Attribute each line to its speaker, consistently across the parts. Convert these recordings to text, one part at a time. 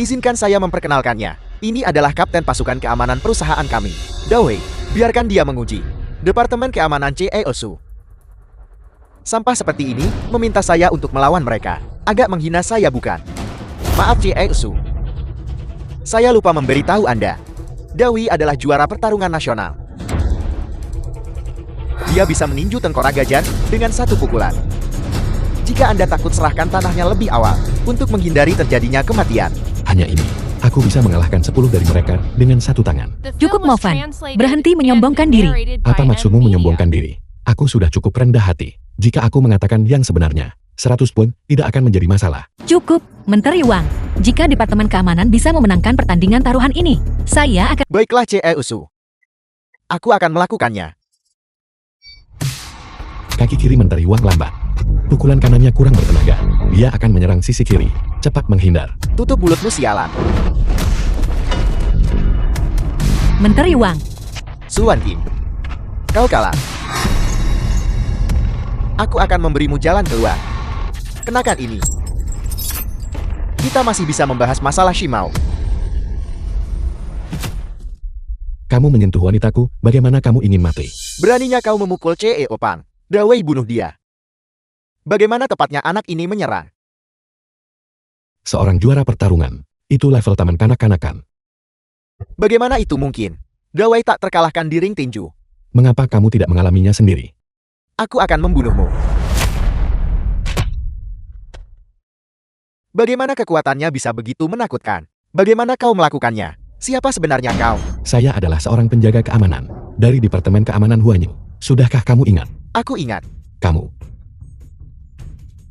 Speaker 1: Izinkan saya memperkenalkannya. Ini adalah Kapten Pasukan Keamanan perusahaan kami, Dawei. Biarkan dia menguji. Departemen Keamanan CEOSU. Sampah seperti ini meminta saya untuk melawan mereka. Agak menghina saya bukan? Maaf CEOSU. Saya lupa memberitahu Anda. Dawei adalah juara pertarungan nasional. Dia bisa meninju tengkorak gajah dengan satu pukulan. Jika Anda takut, serahkan tanahnya lebih awal untuk menghindari terjadinya kematian.
Speaker 2: Hanya ini, aku bisa mengalahkan 10 dari mereka dengan satu tangan.
Speaker 3: Cukup Movan, berhenti menyombongkan diri.
Speaker 2: Apa maksudmu menyombongkan diri? Aku sudah cukup rendah hati. Jika aku mengatakan yang sebenarnya, 100 pun tidak akan menjadi masalah.
Speaker 3: Cukup, Menteri Wang. Jika Departemen Keamanan bisa memenangkan pertandingan taruhan ini, saya akan...
Speaker 1: Baiklah CEOSU. Aku akan melakukannya.
Speaker 2: Kaki kiri Menteri Wang lambat. Pukulan kanannya kurang bertenaga. Dia akan menyerang sisi kiri. Cepat menghindar.
Speaker 1: Tutup mulutmu sialan.
Speaker 3: Menteri Wang.
Speaker 1: Suan Kim. Kau kalah. Aku akan memberimu jalan keluar. Kenakan ini. Kita masih bisa membahas masalah Shimao.
Speaker 2: Kamu menyentuh wanitaku, bagaimana kamu ingin mati?
Speaker 1: Beraninya kau memukul CEO Pang. Dawei bunuh dia. Bagaimana tepatnya anak ini menyerang?
Speaker 2: Seorang juara pertarungan. Itu level taman kanak-kanakan.
Speaker 1: Bagaimana itu mungkin? Dawei tak terkalahkan di ring tinju.
Speaker 2: Mengapa kamu tidak mengalaminya sendiri?
Speaker 1: Aku akan membunuhmu. Bagaimana kekuatannya bisa begitu menakutkan? Bagaimana kau melakukannya? Siapa sebenarnya kau?
Speaker 2: Saya adalah seorang penjaga keamanan dari Departemen Keamanan Huanyu. Sudahkah kamu ingat?
Speaker 1: Aku ingat.
Speaker 2: Kamu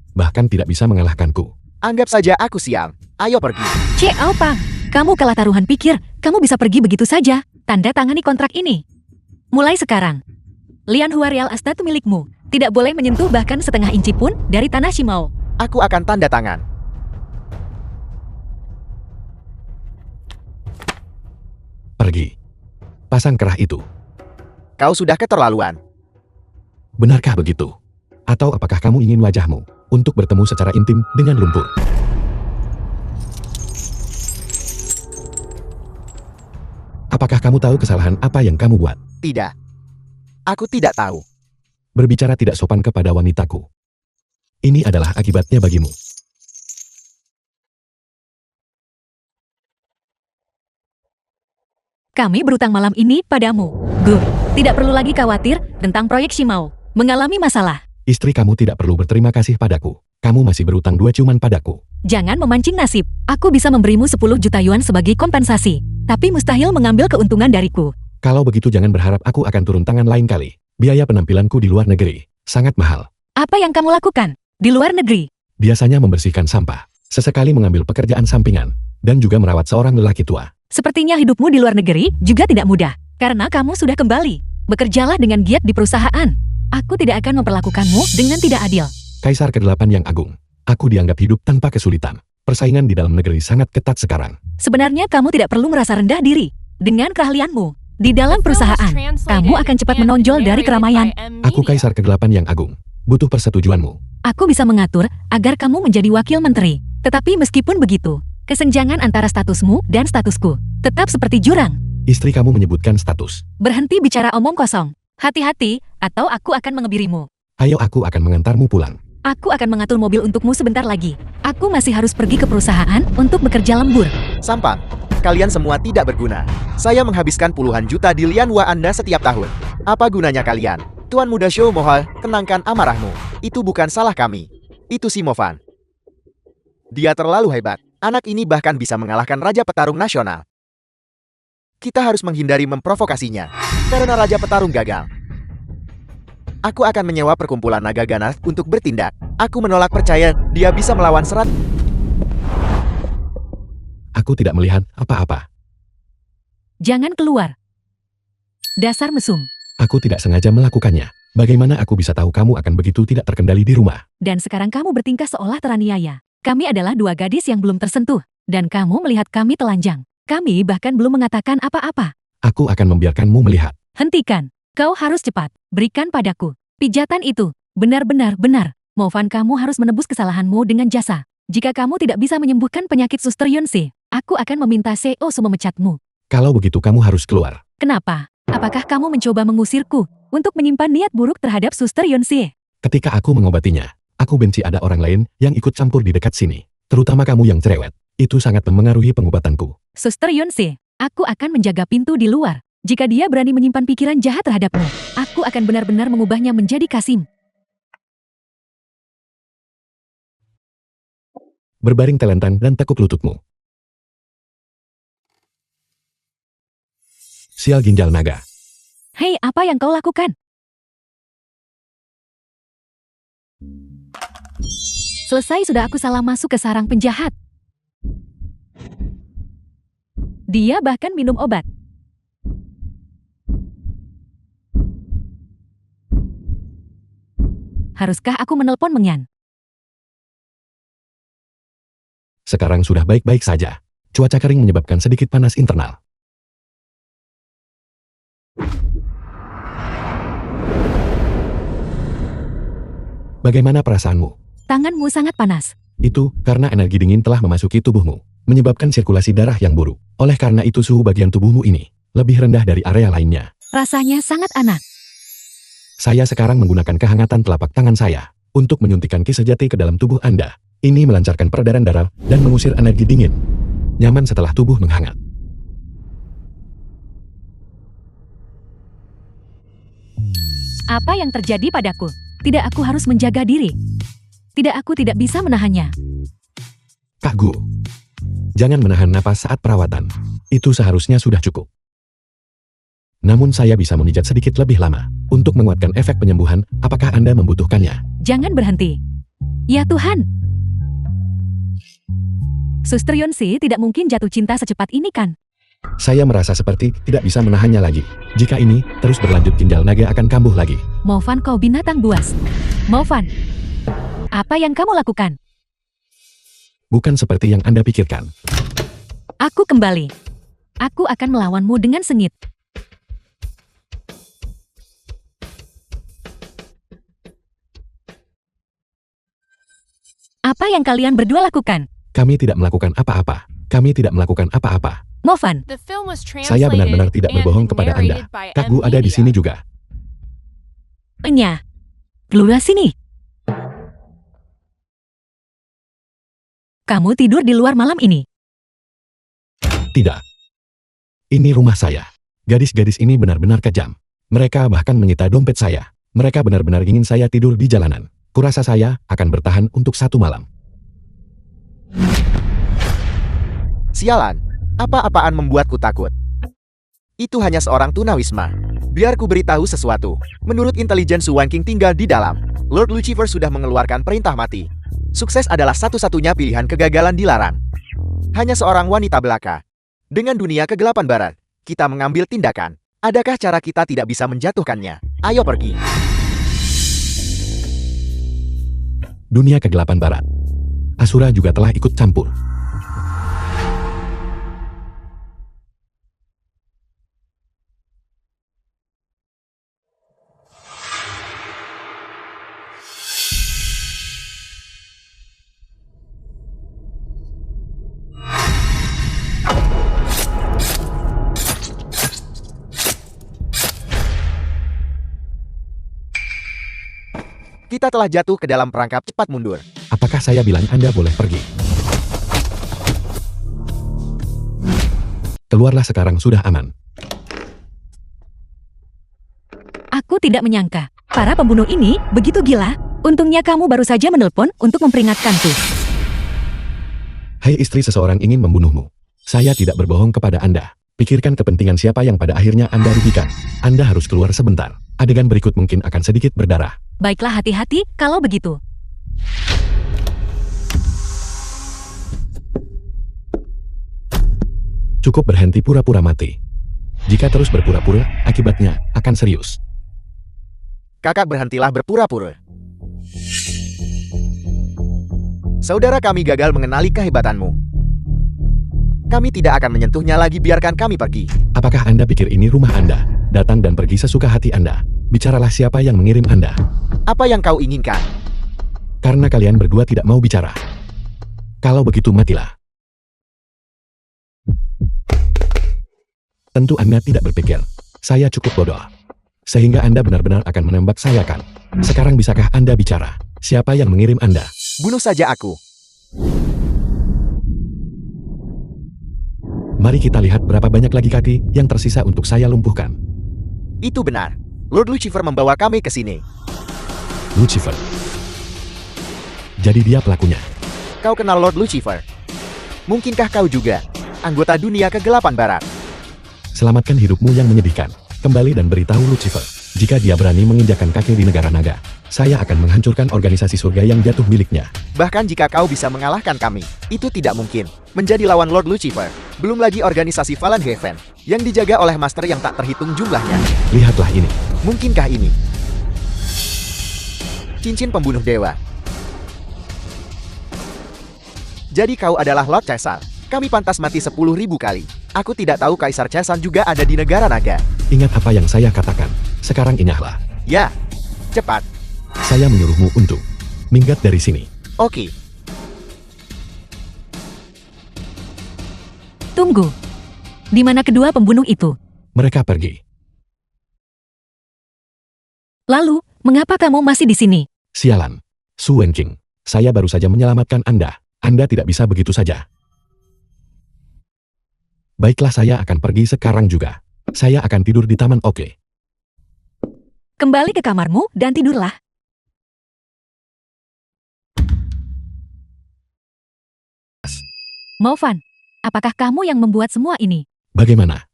Speaker 2: bahkan tidak bisa mengalahkanku.
Speaker 1: Anggap saja aku sial. Ayo pergi.
Speaker 3: CEO Pang, kamu kalah taruhan pikir, kamu bisa pergi begitu saja. Tanda tangani kontrak ini. Mulai sekarang, Lian Hua Real Estate milikmu. Tidak boleh menyentuh bahkan setengah inci pun dari tanah Shimao.
Speaker 1: Aku akan tanda tangan.
Speaker 2: Pergi. Pasang kerah itu.
Speaker 1: Kau sudah keterlaluan.
Speaker 2: Benarkah begitu? Atau apakah kamu ingin wajahmu untuk bertemu secara intim dengan lumpur? Apakah kamu tahu kesalahan apa yang kamu buat?
Speaker 1: Tidak. Aku tidak tahu.
Speaker 2: Berbicara tidak sopan kepada wanitaku. Ini adalah akibatnya bagimu.
Speaker 3: Kami berutang malam ini padamu. Gur, tidak perlu lagi khawatir tentang proyek Shimao. Mengalami masalah.
Speaker 2: Istri kamu tidak perlu berterima kasih padaku. Kamu masih berutang 2 cuman padaku.
Speaker 3: Jangan memancing nasib. Aku bisa memberimu 10 juta yuan sebagai kompensasi. Tapi mustahil mengambil keuntungan dariku.
Speaker 2: Kalau begitu jangan berharap aku akan turun tangan lain kali. Biaya penampilanku di luar negeri sangat mahal.
Speaker 3: Apa yang kamu lakukan di luar negeri?
Speaker 2: Biasanya membersihkan sampah. Sesekali mengambil pekerjaan sampingan. Dan juga merawat seorang lelaki tua.
Speaker 3: Sepertinya hidupmu di luar negeri juga tidak mudah. Karena kamu sudah kembali. Bekerjalah dengan giat di perusahaan. Aku tidak akan memperlakukanmu dengan tidak adil.
Speaker 2: Kaisar ke-8 yang agung. Aku dianggap hidup tanpa kesulitan. Persaingan di dalam negeri sangat ketat sekarang.
Speaker 3: Sebenarnya kamu tidak perlu merasa rendah diri. Dengan keahlianmu di dalam perusahaan, kamu akan cepat menonjol dari keramaian.
Speaker 2: Aku Kaisar ke-8 yang agung. Butuh persetujuanmu.
Speaker 3: Aku bisa mengatur agar kamu menjadi wakil menteri. Tetapi meskipun begitu, kesenjangan antara statusmu dan statusku tetap seperti jurang.
Speaker 2: Istri kamu menyebutkan status.
Speaker 3: Berhenti bicara omong kosong. Hati-hati, atau aku akan mengebirimu.
Speaker 2: Ayo aku akan mengantarmu pulang.
Speaker 3: Aku akan mengatur mobil untukmu sebentar lagi. Aku masih harus pergi ke perusahaan untuk bekerja lembur.
Speaker 1: Sampang, kalian semua tidak berguna. Saya menghabiskan puluhan juta di Lian Hua Anda setiap tahun. Apa gunanya kalian? Tuan Muda Shou Mohal, tenangkan amarahmu. Itu bukan salah kami. Itu si Movan. Dia terlalu hebat. Anak ini bahkan bisa mengalahkan Raja Petarung Nasional. Kita harus menghindari memprovokasinya, karena Raja Petarung gagal. Aku akan menyewa perkumpulan naga ganas untuk bertindak. Aku menolak percaya dia bisa melawan serat.
Speaker 2: Aku tidak melihat apa-apa.
Speaker 3: Jangan keluar. Dasar mesum.
Speaker 2: Aku tidak sengaja melakukannya. Bagaimana aku bisa tahu kamu akan begitu tidak terkendali di rumah?
Speaker 3: Dan sekarang kamu bertingkah seolah teraniaya. Kami adalah 2 gadis yang belum tersentuh. Dan kamu melihat kami telanjang. Kami bahkan belum mengatakan apa-apa.
Speaker 2: Aku akan membiarkanmu melihat.
Speaker 3: Hentikan. Kau harus cepat. Berikan padaku. Pijatan itu. Benar-benar benar. Movan, kamu harus menebus kesalahanmu dengan jasa. Jika kamu tidak bisa menyembuhkan penyakit Suster Yunsi, Aku akan meminta Seosu memecatmu.
Speaker 2: Kalau begitu kamu harus keluar.
Speaker 3: Kenapa? Apakah kamu mencoba mengusirku untuk menyimpan niat buruk terhadap Suster Yonsie?
Speaker 2: Ketika aku mengobatinya, aku benci ada orang lain yang ikut campur di dekat sini. Terutama kamu yang cerewet. Itu sangat memengaruhi pengobatanku.
Speaker 3: Suster Yonsie, aku akan menjaga pintu di luar. Jika dia berani menyimpan pikiran jahat terhadapmu, aku akan benar-benar mengubahnya menjadi Kasim.
Speaker 2: Berbaring telentang dan tekuk lututmu. Sial ginjal naga.
Speaker 3: Hei, apa yang kau lakukan? Selesai sudah, aku salah masuk ke sarang penjahat. Dia bahkan minum obat. Haruskah aku menelpon Mengyan?
Speaker 2: Sekarang sudah baik-baik saja. Cuaca kering menyebabkan sedikit panas internal. Bagaimana perasaanmu?
Speaker 3: Tanganmu sangat panas.
Speaker 2: Itu karena energi dingin telah memasuki tubuhmu, menyebabkan sirkulasi darah yang buruk. Oleh karena itu suhu bagian tubuhmu ini lebih rendah dari area lainnya.
Speaker 3: Rasanya sangat aneh.
Speaker 2: Saya sekarang menggunakan kehangatan telapak tangan saya untuk menyuntikkan ki sejati ke dalam tubuh Anda. Ini melancarkan peredaran darah dan mengusir energi dingin. Nyaman setelah tubuh menghangat.
Speaker 3: Apa yang terjadi padaku? Tidak, aku harus menjaga diri. Tidak, aku tidak bisa menahannya.
Speaker 2: Kak Gu, jangan menahan napas saat perawatan. Itu seharusnya sudah cukup. Namun saya bisa memijat sedikit lebih lama untuk menguatkan efek penyembuhan. Apakah Anda membutuhkannya?
Speaker 3: Jangan berhenti. Ya Tuhan. Suster Yonsi tidak mungkin jatuh cinta secepat ini kan?
Speaker 2: Saya merasa seperti tidak bisa menahannya lagi. Jika ini terus berlanjut, ginjal naga akan kambuh lagi.
Speaker 3: Maufan, kau binatang buas. Maufan, apa yang kamu lakukan?
Speaker 2: Bukan seperti yang Anda pikirkan.
Speaker 3: Aku kembali. Aku akan melawanmu dengan sengit. Apa yang kalian berdua lakukan?
Speaker 2: Kami tidak melakukan apa-apa. Kami tidak melakukan apa-apa.
Speaker 3: Maufan,
Speaker 2: Saya benar-benar tidak berbohong kepada Anda. Kak Gu ada di sini juga.
Speaker 3: Enya, keluar sini. Kamu tidur di luar malam ini.
Speaker 2: Tidak. Ini rumah saya. Gadis-gadis ini benar-benar kejam. Mereka bahkan menyita dompet saya. Mereka benar-benar ingin saya tidur di jalanan. Kurasa saya akan bertahan untuk 1 malam.
Speaker 1: Sialan, apa-apaan membuatku takut. Itu hanya seorang tunawisma. Biar ku beritahu sesuatu. Menurut intelijen Su Wan King tinggal di dalam. Lord Lucifer sudah mengeluarkan perintah mati. Sukses adalah satu-satunya pilihan, kegagalan dilarang. Hanya seorang wanita belaka. Dengan dunia kegelapan barat, kita mengambil tindakan. Adakah cara kita tidak bisa menjatuhkannya? Ayo pergi.
Speaker 2: Dunia kegelapan barat. Asura juga telah ikut campur.
Speaker 1: Kita telah jatuh ke dalam perangkap, cepat mundur.
Speaker 2: Apakah saya bilang Anda boleh pergi? Keluarlah sekarang, sudah aman.
Speaker 3: Aku tidak menyangka. Para pembunuh ini begitu gila. Untungnya kamu baru saja menelpon untuk memperingatkanku.
Speaker 2: Hai istri, seseorang ingin membunuhmu. Saya tidak berbohong kepada Anda. Pikirkan kepentingan siapa yang pada akhirnya Anda rugikan. Anda harus keluar sebentar. Adegan berikut mungkin akan sedikit berdarah.
Speaker 3: Baiklah, hati-hati kalau begitu.
Speaker 2: Cukup berhenti pura-pura mati. Jika terus berpura-pura, akibatnya akan serius.
Speaker 1: Kakak, berhentilah berpura-pura. Saudara kami gagal mengenali kehebatanmu. Kami tidak akan menyentuhnya lagi, biarkan kami pergi.
Speaker 2: Apakah Anda pikir ini rumah Anda? Datang dan pergi sesuka hati Anda. Bicaralah siapa yang mengirim Anda.
Speaker 1: Apa yang kau inginkan?
Speaker 2: Karena kalian berdua tidak mau bicara. Kalau begitu matilah. Tentu Anda tidak berpikir, saya cukup bodoh. Sehingga Anda benar-benar akan menembak saya kan? Sekarang bisakah Anda bicara? Siapa yang mengirim Anda?
Speaker 1: Bunuh saja aku.
Speaker 2: Mari kita lihat berapa banyak lagi kaki yang tersisa untuk saya lumpuhkan.
Speaker 1: Itu benar. Lord Lucifer membawa kami ke sini.
Speaker 2: Lucifer. Jadi dia pelakunya.
Speaker 1: Kau kenal Lord Lucifer? Mungkinkah kau juga anggota dunia kegelapan barat?
Speaker 2: Selamatkan hidupmu yang menyedihkan. Kembali dan beritahu Lucifer, jika dia berani menginjakkan kaki di negara naga, saya akan menghancurkan organisasi surga yang jatuh miliknya.
Speaker 1: Bahkan jika kau bisa mengalahkan kami, itu tidak mungkin. Menjadi lawan Lord Lucifer, belum lagi organisasi Fallen Heaven, yang dijaga oleh master yang tak terhitung jumlahnya.
Speaker 2: Lihatlah ini.
Speaker 1: Mungkinkah ini cincin pembunuh dewa? Jadi kau adalah Lord Caesar. Kami pantas mati 10.000 kali. Aku tidak tahu Kaisar Caesar juga ada di negara naga.
Speaker 2: Ingat apa yang saya katakan. Sekarang ingatlah.
Speaker 1: Ya, cepat.
Speaker 2: Saya menyuruhmu untuk minggat dari sini.
Speaker 1: Oke.
Speaker 3: Tunggu. Di mana kedua pembunuh itu?
Speaker 2: Mereka pergi.
Speaker 3: Lalu, mengapa kamu masih di sini?
Speaker 2: Sialan. Su Wenqing. Saya baru saja menyelamatkan Anda. Anda tidak bisa begitu saja. Baiklah, saya akan pergi sekarang juga. Saya akan tidur di taman, oke?
Speaker 3: Kembali ke kamarmu dan tidurlah. Movan, apakah kamu yang membuat semua ini?
Speaker 2: Bagaimana?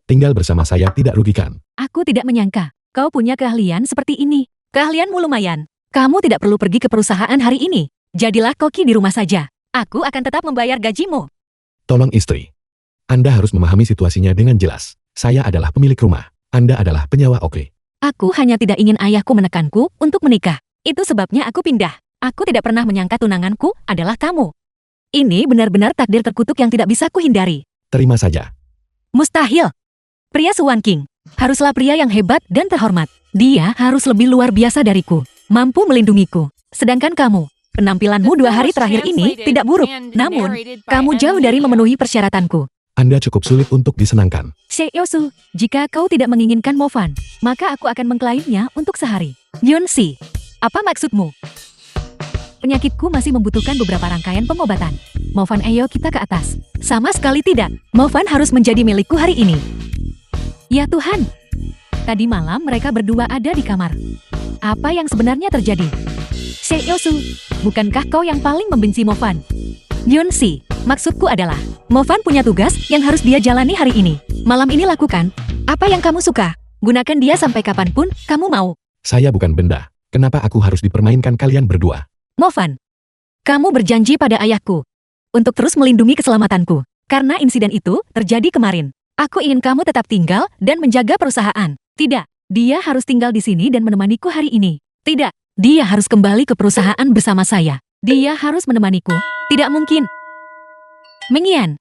Speaker 2: Tinggal bersama saya tidak rugikan.
Speaker 3: Aku tidak menyangka kau punya keahlian seperti ini. Keahlianmu lumayan. Kamu tidak perlu pergi ke perusahaan hari ini. Jadilah koki di rumah saja. Aku akan tetap membayar gajimu.
Speaker 2: Tolong istri. Anda harus memahami situasinya dengan jelas. Saya adalah pemilik rumah. Anda adalah penyewa, oke?
Speaker 3: Aku hanya tidak ingin ayahku menekanku untuk menikah. Itu sebabnya aku pindah. Aku tidak pernah menyangka tunanganku adalah kamu. Ini benar-benar takdir terkutuk yang tidak bisa kuhindari.
Speaker 2: Terima saja.
Speaker 3: Mustahil. Pria Su Wenqing haruslah pria yang hebat dan terhormat. Dia harus lebih luar biasa dariku, mampu melindungiku. Sedangkan kamu, penampilanmu 2 hari terakhir ini tidak buruk. Namun, kamu jauh dari memenuhi persyaratanku.
Speaker 2: Anda cukup sulit untuk disenangkan.
Speaker 3: Seyosu, jika kau tidak menginginkan Movan, maka aku akan mengklaimnya untuk sehari. Yunsi, apa maksudmu? Penyakitku masih membutuhkan beberapa rangkaian pengobatan. Movan, ayo kita ke atas. Sama sekali tidak. Movan harus menjadi milikku hari ini. Ya Tuhan. Tadi malam mereka berdua ada di kamar. Apa yang sebenarnya terjadi? Seyosu, bukankah kau yang paling membenci Movan? Yunsi, maksudku adalah, Movan punya tugas yang harus dia jalani hari ini. Malam ini lakukan apa yang kamu suka. Gunakan dia sampai kapanpun kamu mau.
Speaker 2: Saya bukan benda. Kenapa aku harus dipermainkan kalian berdua?
Speaker 3: Movan, kamu berjanji pada ayahku untuk terus melindungi keselamatanku. Karena insiden itu terjadi kemarin. Aku ingin kamu tetap tinggal dan menjaga perusahaan. Tidak, dia harus tinggal di sini dan menemaniku hari ini. Tidak, dia harus kembali ke perusahaan bersama saya. Dia harus menemaniku. Tidak mungkin. Mengian.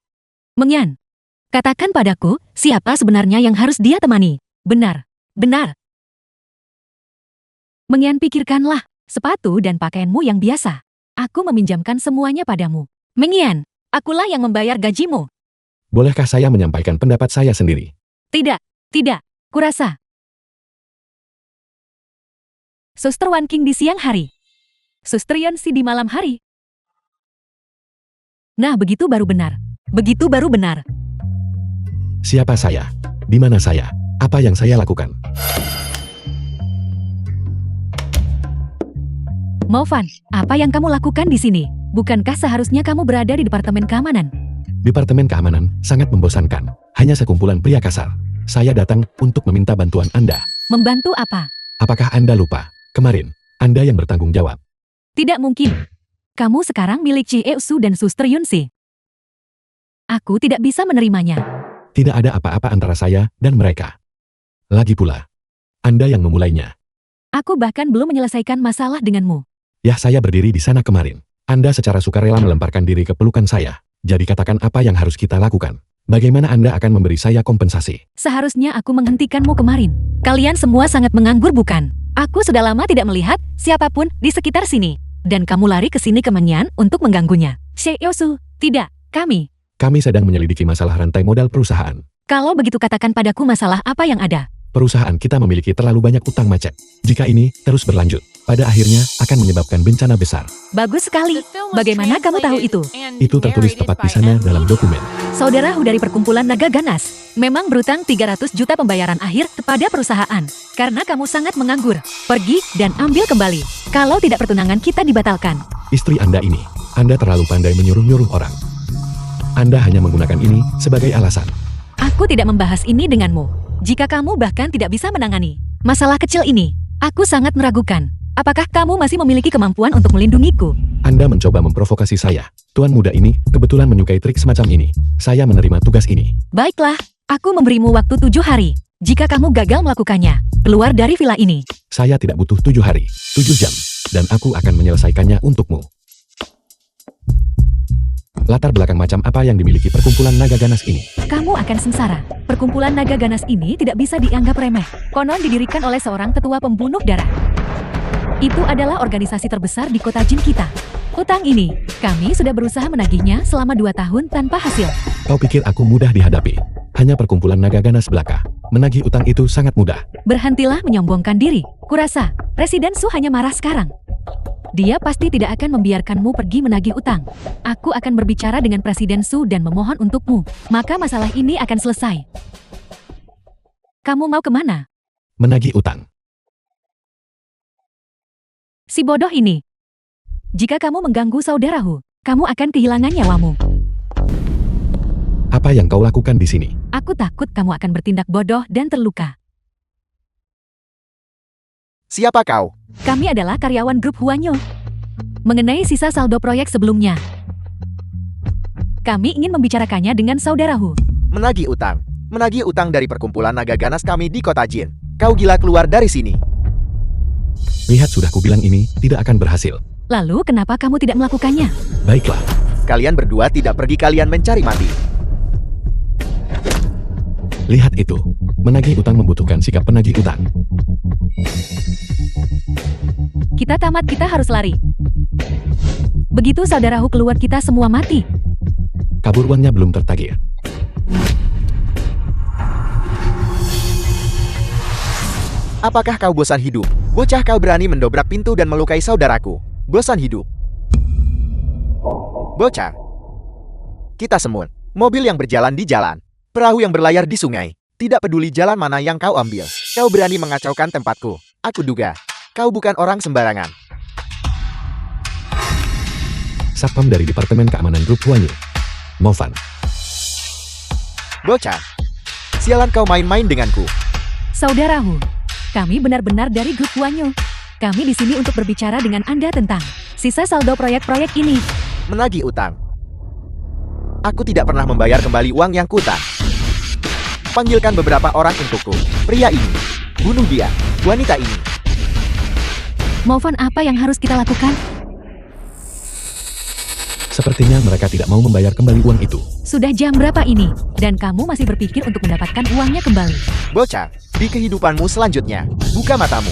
Speaker 3: Mengian. Katakan padaku, siapa sebenarnya yang harus dia temani? Benar. Benar. Mengian, pikirkanlah. Sepatu dan pakaianmu yang biasa. Aku meminjamkan semuanya padamu. Mengian, akulah yang membayar gajimu.
Speaker 2: Bolehkah saya menyampaikan pendapat saya sendiri?
Speaker 3: Tidak, tidak. Kurasa. Suster Wenqing di siang hari. Suster Yunsi di malam hari. Nah, begitu baru benar. Begitu baru benar.
Speaker 2: Siapa saya? Di mana saya? Apa yang saya lakukan?
Speaker 3: Movan, apa yang kamu lakukan di sini? Bukankah seharusnya kamu berada di Departemen Keamanan?
Speaker 2: Departemen Keamanan sangat membosankan. Hanya sekumpulan pria kasar. Saya datang untuk meminta bantuan Anda.
Speaker 3: Membantu apa?
Speaker 2: Apakah Anda lupa? Kemarin, Anda yang bertanggung jawab.
Speaker 3: Tidak mungkin. Kamu sekarang milik Chiesu dan Suster Yunsi. Aku tidak bisa menerimanya.
Speaker 2: Tidak ada apa-apa antara saya dan mereka. Lagi pula, Anda yang memulainya.
Speaker 3: Aku bahkan belum menyelesaikan masalah denganmu.
Speaker 2: Ya, saya berdiri di sana kemarin. Anda secara sukarela melemparkan diri ke pelukan saya. Jadi katakan apa yang harus kita lakukan. Bagaimana Anda akan memberi saya kompensasi?
Speaker 3: Seharusnya aku menghentikanmu kemarin. Kalian semua sangat menganggur, bukan? Aku sudah lama tidak melihat siapapun di sekitar sini. Dan kamu lari ke sini ke Menyan untuk mengganggunya. Seyosu, tidak, kami.
Speaker 2: Kami sedang menyelidiki masalah rantai modal perusahaan.
Speaker 3: Kalau begitu katakan padaku masalah apa yang ada.
Speaker 2: Perusahaan kita memiliki terlalu banyak utang macet. Jika ini terus berlanjut, pada akhirnya akan menyebabkan bencana besar.
Speaker 3: Bagus sekali. Bagaimana kamu tahu itu?
Speaker 2: Itu tertulis tepat di sana dalam dokumen.
Speaker 3: Saudaraku dari perkumpulan naga ganas memang berutang 300 juta pembayaran akhir kepada perusahaan. Karena kamu sangat menganggur. Pergi dan ambil kembali. Kalau tidak pertunangan kita dibatalkan.
Speaker 2: Istri Anda ini, Anda terlalu pandai menyuruh-nyuruh orang. Anda hanya menggunakan ini sebagai alasan.
Speaker 3: Aku tidak membahas ini denganmu. Jika kamu bahkan tidak bisa menangani masalah kecil ini, aku sangat meragukan. Apakah kamu masih memiliki kemampuan untuk melindungiku?
Speaker 2: Anda mencoba memprovokasi saya. Tuan muda ini kebetulan menyukai trik semacam ini. Saya menerima tugas ini.
Speaker 3: Baiklah, aku memberimu waktu 7 hari. Jika kamu gagal melakukannya, keluar dari villa ini.
Speaker 2: Saya tidak butuh 7 hari, 7 jam. Dan aku akan menyelesaikannya untukmu. Latar belakang macam apa yang dimiliki perkumpulan naga ganas ini?
Speaker 3: Kamu akan sengsara. Perkumpulan naga ganas ini tidak bisa dianggap remeh. Konon didirikan oleh seorang tetua pembunuh darah. Itu adalah organisasi terbesar di kota Jin kita. Utang ini, kami sudah berusaha menagihnya selama 2 tahun tanpa hasil.
Speaker 2: Kau pikir aku mudah dihadapi? Hanya perkumpulan naga ganas belaka. Menagih utang itu sangat mudah.
Speaker 3: Berhentilah menyombongkan diri. Kurasa, Presiden Su hanya marah sekarang. Dia pasti tidak akan membiarkanmu pergi menagih utang. Aku akan berbicara dengan Presiden Su dan memohon untukmu. Maka masalah ini akan selesai. Kamu mau kemana?
Speaker 2: Menagih utang.
Speaker 3: Si bodoh ini. Jika kamu mengganggu saudaraku, kamu akan kehilangan nyawamu.
Speaker 2: Apa yang kau lakukan di sini?
Speaker 3: Aku takut kamu akan bertindak bodoh dan terluka.
Speaker 1: Siapa kau?
Speaker 3: Kami adalah karyawan grup Huanyo. Mengenai sisa saldo proyek sebelumnya, kami ingin membicarakannya dengan saudaraku.
Speaker 1: Menagih utang. Menagih utang dari perkumpulan naga ganas kami di kota Jin. Kau gila, keluar dari sini.
Speaker 2: Lihat, sudah kubilang ini tidak akan berhasil.
Speaker 3: Lalu kenapa kamu tidak melakukannya?
Speaker 2: Baiklah.
Speaker 1: Kalian berdua tidak pergi, kalian mencari mati.
Speaker 2: Lihat itu. Menagih utang membutuhkan sikap penagih utang.
Speaker 3: Kita tamat, kita harus lari. Begitu saudaraku keluar, kita semua mati.
Speaker 2: Kabur uangnya belum tertagih.
Speaker 1: Apakah kau bosan hidup? Bocah, kau berani mendobrak pintu dan melukai saudaraku. Bosan hidup. Bocah. Kita semut. Mobil yang berjalan di jalan. Perahu yang berlayar di sungai. Tidak peduli jalan mana yang kau ambil. Kau berani mengacaukan tempatku. Aku duga. Kau bukan orang sembarangan.
Speaker 2: Satpam dari Departemen Keamanan Grup Huanyo. Movan.
Speaker 1: Bocah. Sialan kau main-main denganku.
Speaker 3: Saudaraku, kami benar-benar dari grup Huanyo. Kami di sini untuk berbicara dengan Anda tentang sisa saldo proyek-proyek ini.
Speaker 1: Menagih utang. Aku tidak pernah membayar kembali uang yang kuutang. Panggilkan beberapa orang untukku. Pria ini. Bunuh dia. Wanita ini.
Speaker 3: Movan, apa yang harus kita lakukan?
Speaker 2: Sepertinya mereka tidak mau membayar kembali uang itu.
Speaker 3: Sudah jam berapa ini? Dan kamu masih berpikir untuk mendapatkan uangnya kembali?
Speaker 1: Bocah, di kehidupanmu selanjutnya, buka matamu.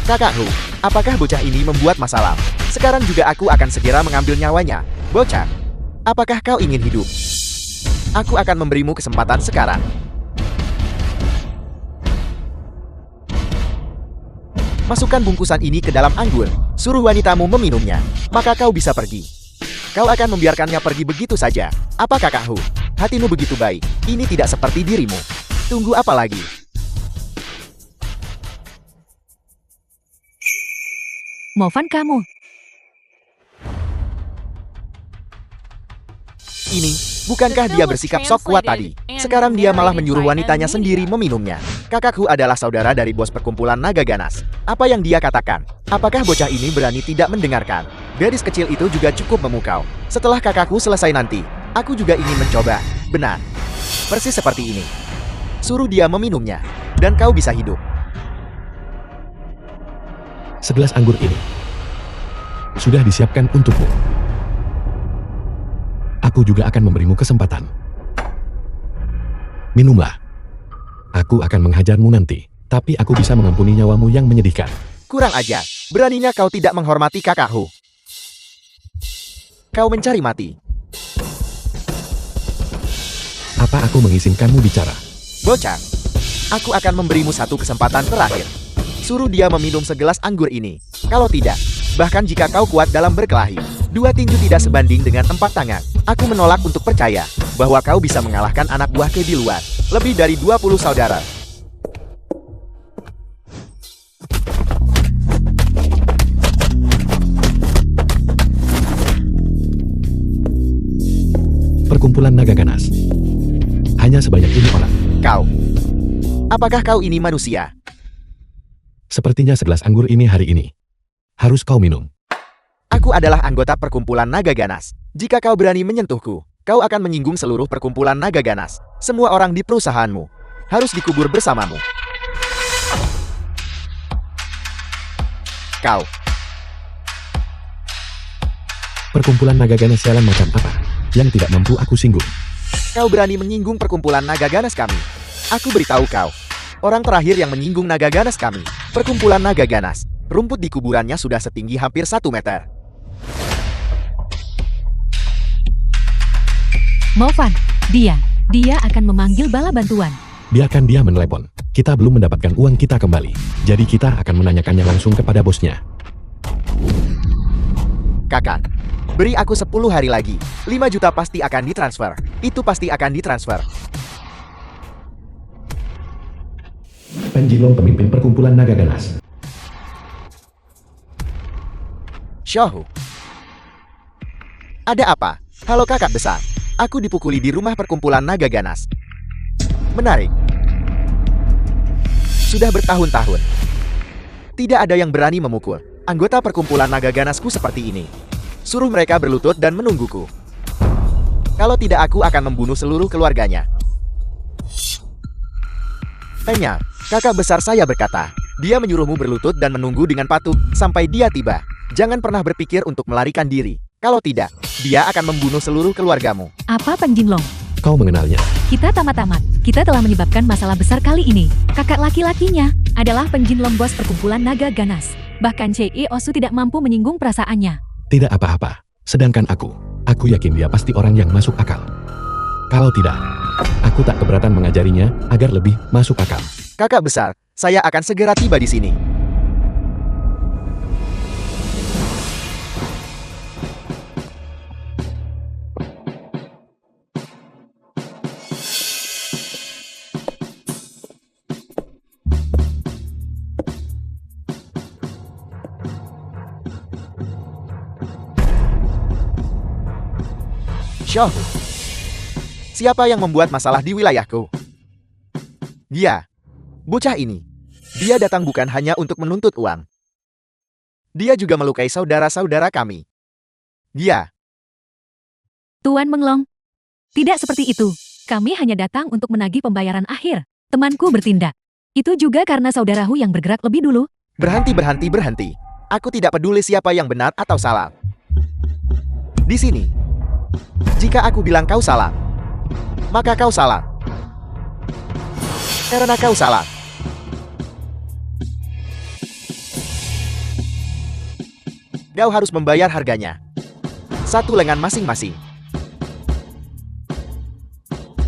Speaker 1: Kakakku, apakah bocah ini membuat masalah? Sekarang juga aku akan segera mengambil nyawanya. Bocah, apakah kau ingin hidup? Aku akan memberimu kesempatan sekarang. Masukkan bungkusan ini ke dalam anggur. Suruh wanitamu meminumnya. Maka kau bisa pergi. Kau akan membiarkannya pergi begitu saja. Apa kakakku? Hatimu begitu baik. Ini tidak seperti dirimu. Tunggu apa lagi?
Speaker 3: Movan, kamu.
Speaker 1: Ini, bukankah dia bersikap sok kuat tadi? Sekarang dia malah menyuruh wanitanya sendiri meminumnya. Kakakku adalah saudara dari bos perkumpulan naga ganas. Apa yang dia katakan? Apakah bocah ini berani tidak mendengarkan? Gadis kecil itu juga cukup memukau. Setelah kakakku selesai nanti, aku juga ingin mencoba. Benar. Persis seperti ini. Suruh dia meminumnya. Dan kau bisa hidup.
Speaker 2: Segelas anggur ini sudah disiapkan untukmu. Aku juga akan memberimu kesempatan. Minumlah. Aku akan menghajarmu nanti, tapi aku bisa mengampuni nyawamu yang menyedihkan.
Speaker 1: Kurang ajar. Beraninya kau tidak menghormati kakakku. Kau mencari mati.
Speaker 2: Apa aku mengizinkanmu bicara?
Speaker 1: Bocah, aku akan memberimu satu kesempatan terakhir. Suruh dia meminum segelas anggur ini. Kalau tidak, bahkan jika kau kuat dalam berkelahi, 2 tinju tidak sebanding dengan 4 tangan. Aku menolak untuk percaya bahwa kau bisa mengalahkan anak buahku di luar. Lebih dari 20 saudara.
Speaker 2: Perkumpulan naga ganas. Hanya sebanyak ini orang.
Speaker 1: Kau. Apakah kau ini manusia?
Speaker 2: Sepertinya segelas anggur ini hari ini. Harus kau minum.
Speaker 1: Aku adalah anggota perkumpulan naga ganas. Jika kau berani menyentuhku, kau akan menyinggung seluruh perkumpulan naga ganas. Semua orang di perusahaanmu harus dikubur bersamamu. Kau.
Speaker 2: Perkumpulan naga ganas sialan macam apa yang tidak mampu aku singgung?
Speaker 1: Kau berani menyinggung perkumpulan naga ganas kami. Aku beritahu kau. Orang terakhir yang menyinggung naga ganas kami. Perkumpulan naga ganas. Rumput di kuburannya sudah setinggi hampir 1 meter.
Speaker 3: Movan, dia akan memanggil bala bantuan.
Speaker 2: Biarkan dia menelepon. Kita belum mendapatkan uang kita kembali. Jadi kita akan menanyakannya langsung kepada bosnya.
Speaker 1: Kakak, beri aku 10 hari lagi. 5 juta pasti akan ditransfer. Itu pasti akan ditransfer.
Speaker 2: Penjilong pemimpin perkumpulan naga ganas.
Speaker 1: Shohu. Ada apa? Halo kakak besar. Aku dipukuli di rumah perkumpulan naga ganas. Menarik. Sudah bertahun-tahun. Tidak ada yang berani memukul anggota perkumpulan naga ganasku seperti ini. Suruh mereka berlutut dan menungguku. Kalau tidak, aku akan membunuh seluruh keluarganya. Tanya, kakak besar saya berkata, dia menyuruhmu berlutut dan menunggu dengan patuh sampai dia tiba. Jangan pernah berpikir untuk melarikan diri. Kalau tidak, dia akan membunuh seluruh keluargamu.
Speaker 3: Apa Penjinlong?
Speaker 2: Kau mengenalnya.
Speaker 3: Kita tamat-tamat. Kita telah menyebabkan masalah besar kali ini. Kakak laki-lakinya adalah Penjinlong bos perkumpulan naga ganas. Bahkan Chie Osu tidak mampu menyinggung perasaannya.
Speaker 2: Tidak apa-apa. Sedangkan aku yakin dia pasti orang yang masuk akal. Kalau tidak, aku tak keberatan mengajarinya agar lebih masuk akal.
Speaker 1: Kakak besar, saya akan segera tiba di sini. Shohu. Siapa yang membuat masalah di wilayahku? Dia. Bocah ini. Dia datang bukan hanya untuk menuntut uang. Dia juga melukai saudara-saudara kami. Dia.
Speaker 3: Tuan Menglong. Tidak seperti itu. Kami hanya datang untuk menagih pembayaran akhir. Temanku bertindak. Itu juga karena saudaraku yang bergerak lebih dulu.
Speaker 1: Berhenti. Aku tidak peduli siapa yang benar atau salah. Di sini. Jika aku bilang kau salah, maka kau salah. Karena kau salah. Kau harus membayar harganya. 1 lengan masing-masing.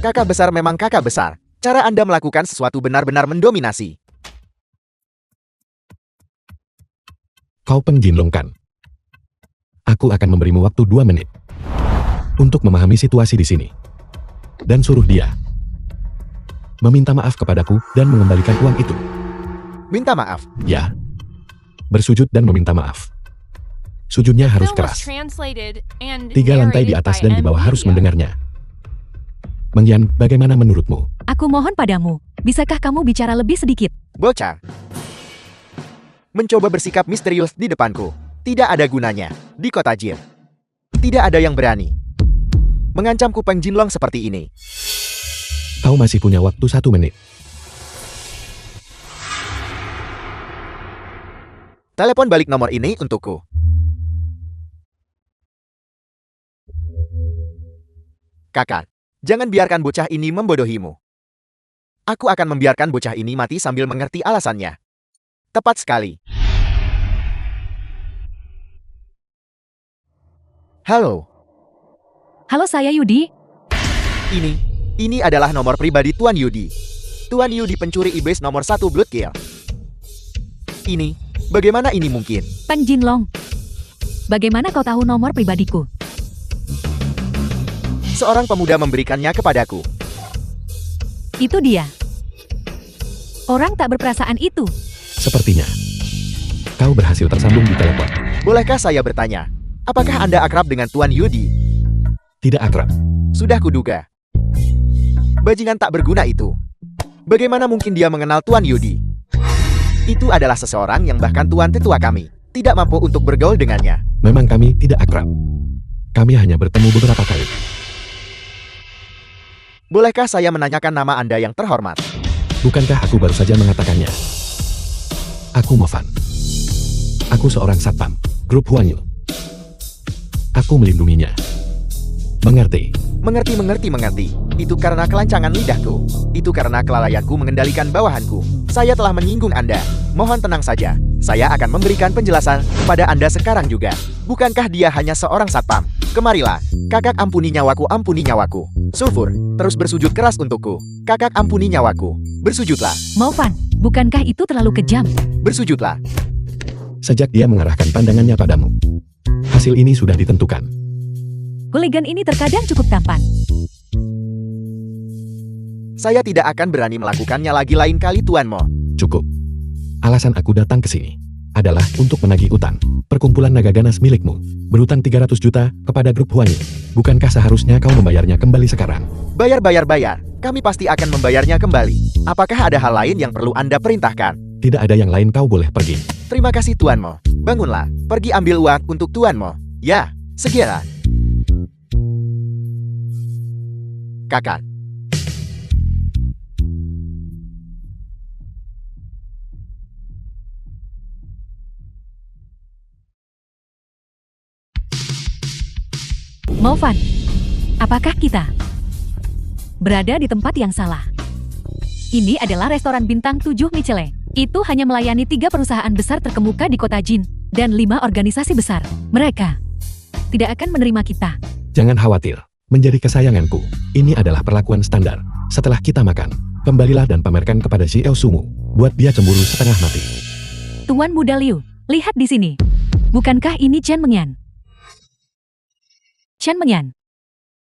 Speaker 1: Kakak besar memang kakak besar. Cara Anda melakukan sesuatu benar-benar mendominasi.
Speaker 2: Kau penjinlongkan. Aku akan memberimu waktu 2 menit. Untuk memahami situasi di sini. Dan suruh dia meminta maaf kepadaku dan mengembalikan uang itu.
Speaker 1: Minta maaf.
Speaker 2: Ya. Bersujud dan meminta maaf. Sujudnya harus keras. 3 lantai di atas dan di bawah harus mendengarnya. Mengyan, bagaimana menurutmu?
Speaker 3: Aku mohon padamu, bisakah kamu bicara lebih sedikit?
Speaker 1: Bocah. Mencoba bersikap misterius di depanku. Tidak ada gunanya. Di kota Jin. Tidak ada yang berani mengancamku Penjinlong seperti ini.
Speaker 2: Kau masih punya waktu 1 menit.
Speaker 1: Telepon balik nomor ini untukku. Kakak, jangan biarkan bocah ini membodohimu. Aku akan membiarkan bocah ini mati sambil mengerti alasannya. Tepat sekali. Halo.
Speaker 3: Halo, saya Yudi.
Speaker 1: Ini, Ini adalah nomor pribadi Tuan Yudi. Tuan Yudi pencuri iblis nomor 1 Blood Kill. Ini, bagaimana ini mungkin?
Speaker 3: Peng Jinlong, bagaimana kau tahu nomor pribadiku?
Speaker 1: Seorang pemuda memberikannya kepadaku.
Speaker 3: Itu dia. Orang tak berperasaan itu.
Speaker 2: Sepertinya, kau berhasil tersambung di telepon.
Speaker 1: Bolehkah saya bertanya, apakah Anda akrab dengan Tuan Yudi?
Speaker 2: Tidak akrab.
Speaker 1: Sudah kuduga. Bajingan tak berguna itu. Bagaimana mungkin dia mengenal Tuan Yudi? Itu adalah seseorang yang bahkan Tuan tetua kami tidak mampu untuk bergaul dengannya.
Speaker 2: Memang kami tidak akrab. Kami hanya bertemu beberapa kali.
Speaker 1: Bolehkah saya menanyakan nama Anda yang terhormat?
Speaker 2: Bukankah aku baru saja mengatakannya? Aku Movan. Aku seorang satpam, grup Huanyu. Aku melindunginya. Mengerti?
Speaker 1: Mengerti. Itu karena kelancangan lidahku. Itu karena kelalaianku mengendalikan bawahanku. Saya telah menyinggung Anda. Mohon tenang saja. Saya akan memberikan penjelasan kepada Anda sekarang juga. Bukankah dia hanya seorang satpam? Kemarilah. Kakak ampuni nyawaku, ampuni nyawaku. Sulfur, terus bersujud keras untukku. Kakak ampuni nyawaku. Bersujudlah.
Speaker 3: Movan, bukankah itu terlalu kejam?
Speaker 1: Bersujudlah.
Speaker 2: Sejak dia mengarahkan pandangannya padamu, hasil ini sudah ditentukan.
Speaker 3: Hooligan ini terkadang cukup tampan.
Speaker 1: Saya tidak akan berani melakukannya lagi lain kali, Tuan Mo.
Speaker 2: Cukup. Alasan aku datang ke sini adalah untuk menagih utang. Perkumpulan naga ganas milikmu berutang 300 juta kepada grup Huanyu. Bukankah seharusnya kau membayarnya kembali sekarang?
Speaker 1: Bayar. Kami pasti akan membayarnya kembali. Apakah ada hal lain yang perlu Anda perintahkan?
Speaker 2: Tidak ada yang lain, kau boleh pergi.
Speaker 1: Terima kasih, Tuan Mo. Bangunlah. Pergi ambil uang untuk Tuan Mo. Ya, segera. Kakak.
Speaker 3: Movan, apakah kita berada di tempat yang salah? Ini adalah restoran bintang 7 Michelin. Itu hanya melayani 3 perusahaan besar terkemuka di kota Jin dan 5 organisasi besar. Mereka tidak akan menerima kita.
Speaker 2: Jangan khawatir, menjadi kesayanganku. Ini adalah perlakuan standar. Setelah kita makan, kembalilah dan pamerkan kepada si Elsumu. Buat dia cemburu setengah mati.
Speaker 3: Tuan Muda Liu, lihat di sini. Bukankah ini Chen Mengyan? Chen Mengyan,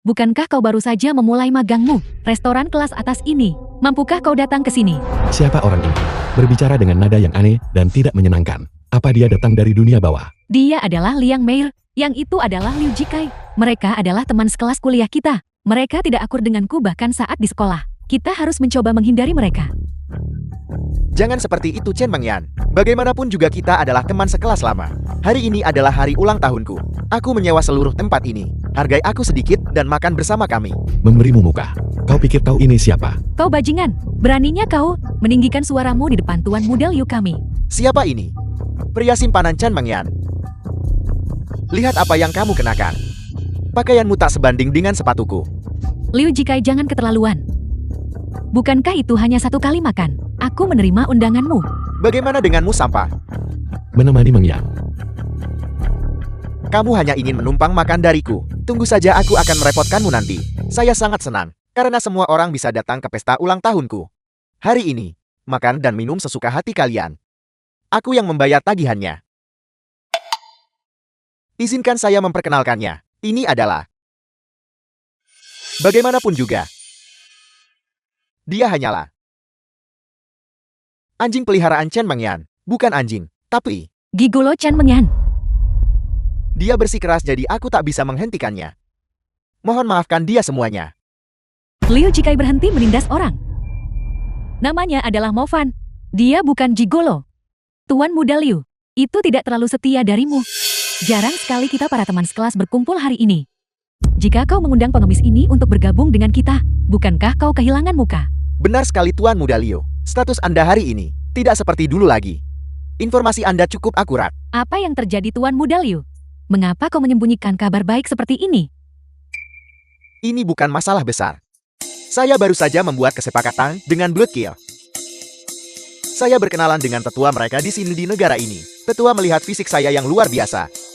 Speaker 3: bukankah kau baru saja memulai magangmu? Restoran kelas atas ini, mampukah kau datang ke sini?
Speaker 2: Siapa orang ini? Berbicara dengan nada yang aneh dan tidak menyenangkan. Apa dia datang dari dunia bawah?
Speaker 3: Dia adalah Liang Meir, yang itu adalah Liu Jikai. Mereka adalah teman sekelas kuliah kita. Mereka tidak akur denganku bahkan saat di sekolah. Kita harus mencoba menghindari mereka.
Speaker 1: Jangan seperti itu, Chen Mengyan. Bagaimanapun juga kita adalah teman sekelas lama. Hari ini adalah hari ulang tahunku. Aku menyewa seluruh tempat ini. Hargai aku sedikit dan makan bersama kami.
Speaker 2: Memberimu muka. Kau pikir kau ini siapa?
Speaker 3: Kau bajingan. Beraninya kau meninggikan suaramu di depan Tuan Muda Liu kami.
Speaker 1: Siapa ini? Pria simpanan Chen Mengyan. Lihat apa yang kamu kenakan. Pakaianmu tak sebanding dengan sepatuku.
Speaker 3: Liu Jikai, jangan keterlaluan. Bukankah itu hanya 1 kali makan? Aku menerima undanganmu.
Speaker 1: Bagaimana denganmu, sampah?
Speaker 2: Menemani Mengyan.
Speaker 1: Kamu hanya ingin menumpang makan dariku. Tunggu saja, aku akan merepotkanmu nanti. Saya sangat senang, karena semua orang bisa datang ke pesta ulang tahunku. Hari ini, makan dan minum sesuka hati kalian. Aku yang membayar tagihannya. Izinkan saya memperkenalkannya. Ini adalah... Bagaimanapun juga, dia hanyalah anjing peliharaan Chen Mengyan. Bukan anjing, tapi
Speaker 3: Gigolo Chen Mengyan.
Speaker 1: dia bersikeras jadi aku tak bisa menghentikannya. Mohon maafkan dia semuanya.
Speaker 3: Liu Jikai berhenti menindas orang. Namanya adalah Movan. Dia bukan gigolo. Tuan Muda Liu, itu tidak terlalu setia darimu. Jarang sekali kita para teman sekelas berkumpul hari ini. Jika kau mengundang pengemis ini untuk bergabung dengan kita, bukankah kau kehilangan muka?
Speaker 1: Benar sekali, Tuan Muda Liu. Status Anda hari ini tidak seperti dulu lagi. Informasi Anda cukup akurat.
Speaker 3: Apa yang terjadi, Tuan Muda Liu? Mengapa kau menyembunyikan kabar baik seperti ini?
Speaker 1: Ini bukan masalah besar. Saya baru saja membuat kesepakatan dengan Blood Kill. Saya berkenalan dengan tetua mereka di sini di negara ini. Tetua melihat fisik saya yang luar biasa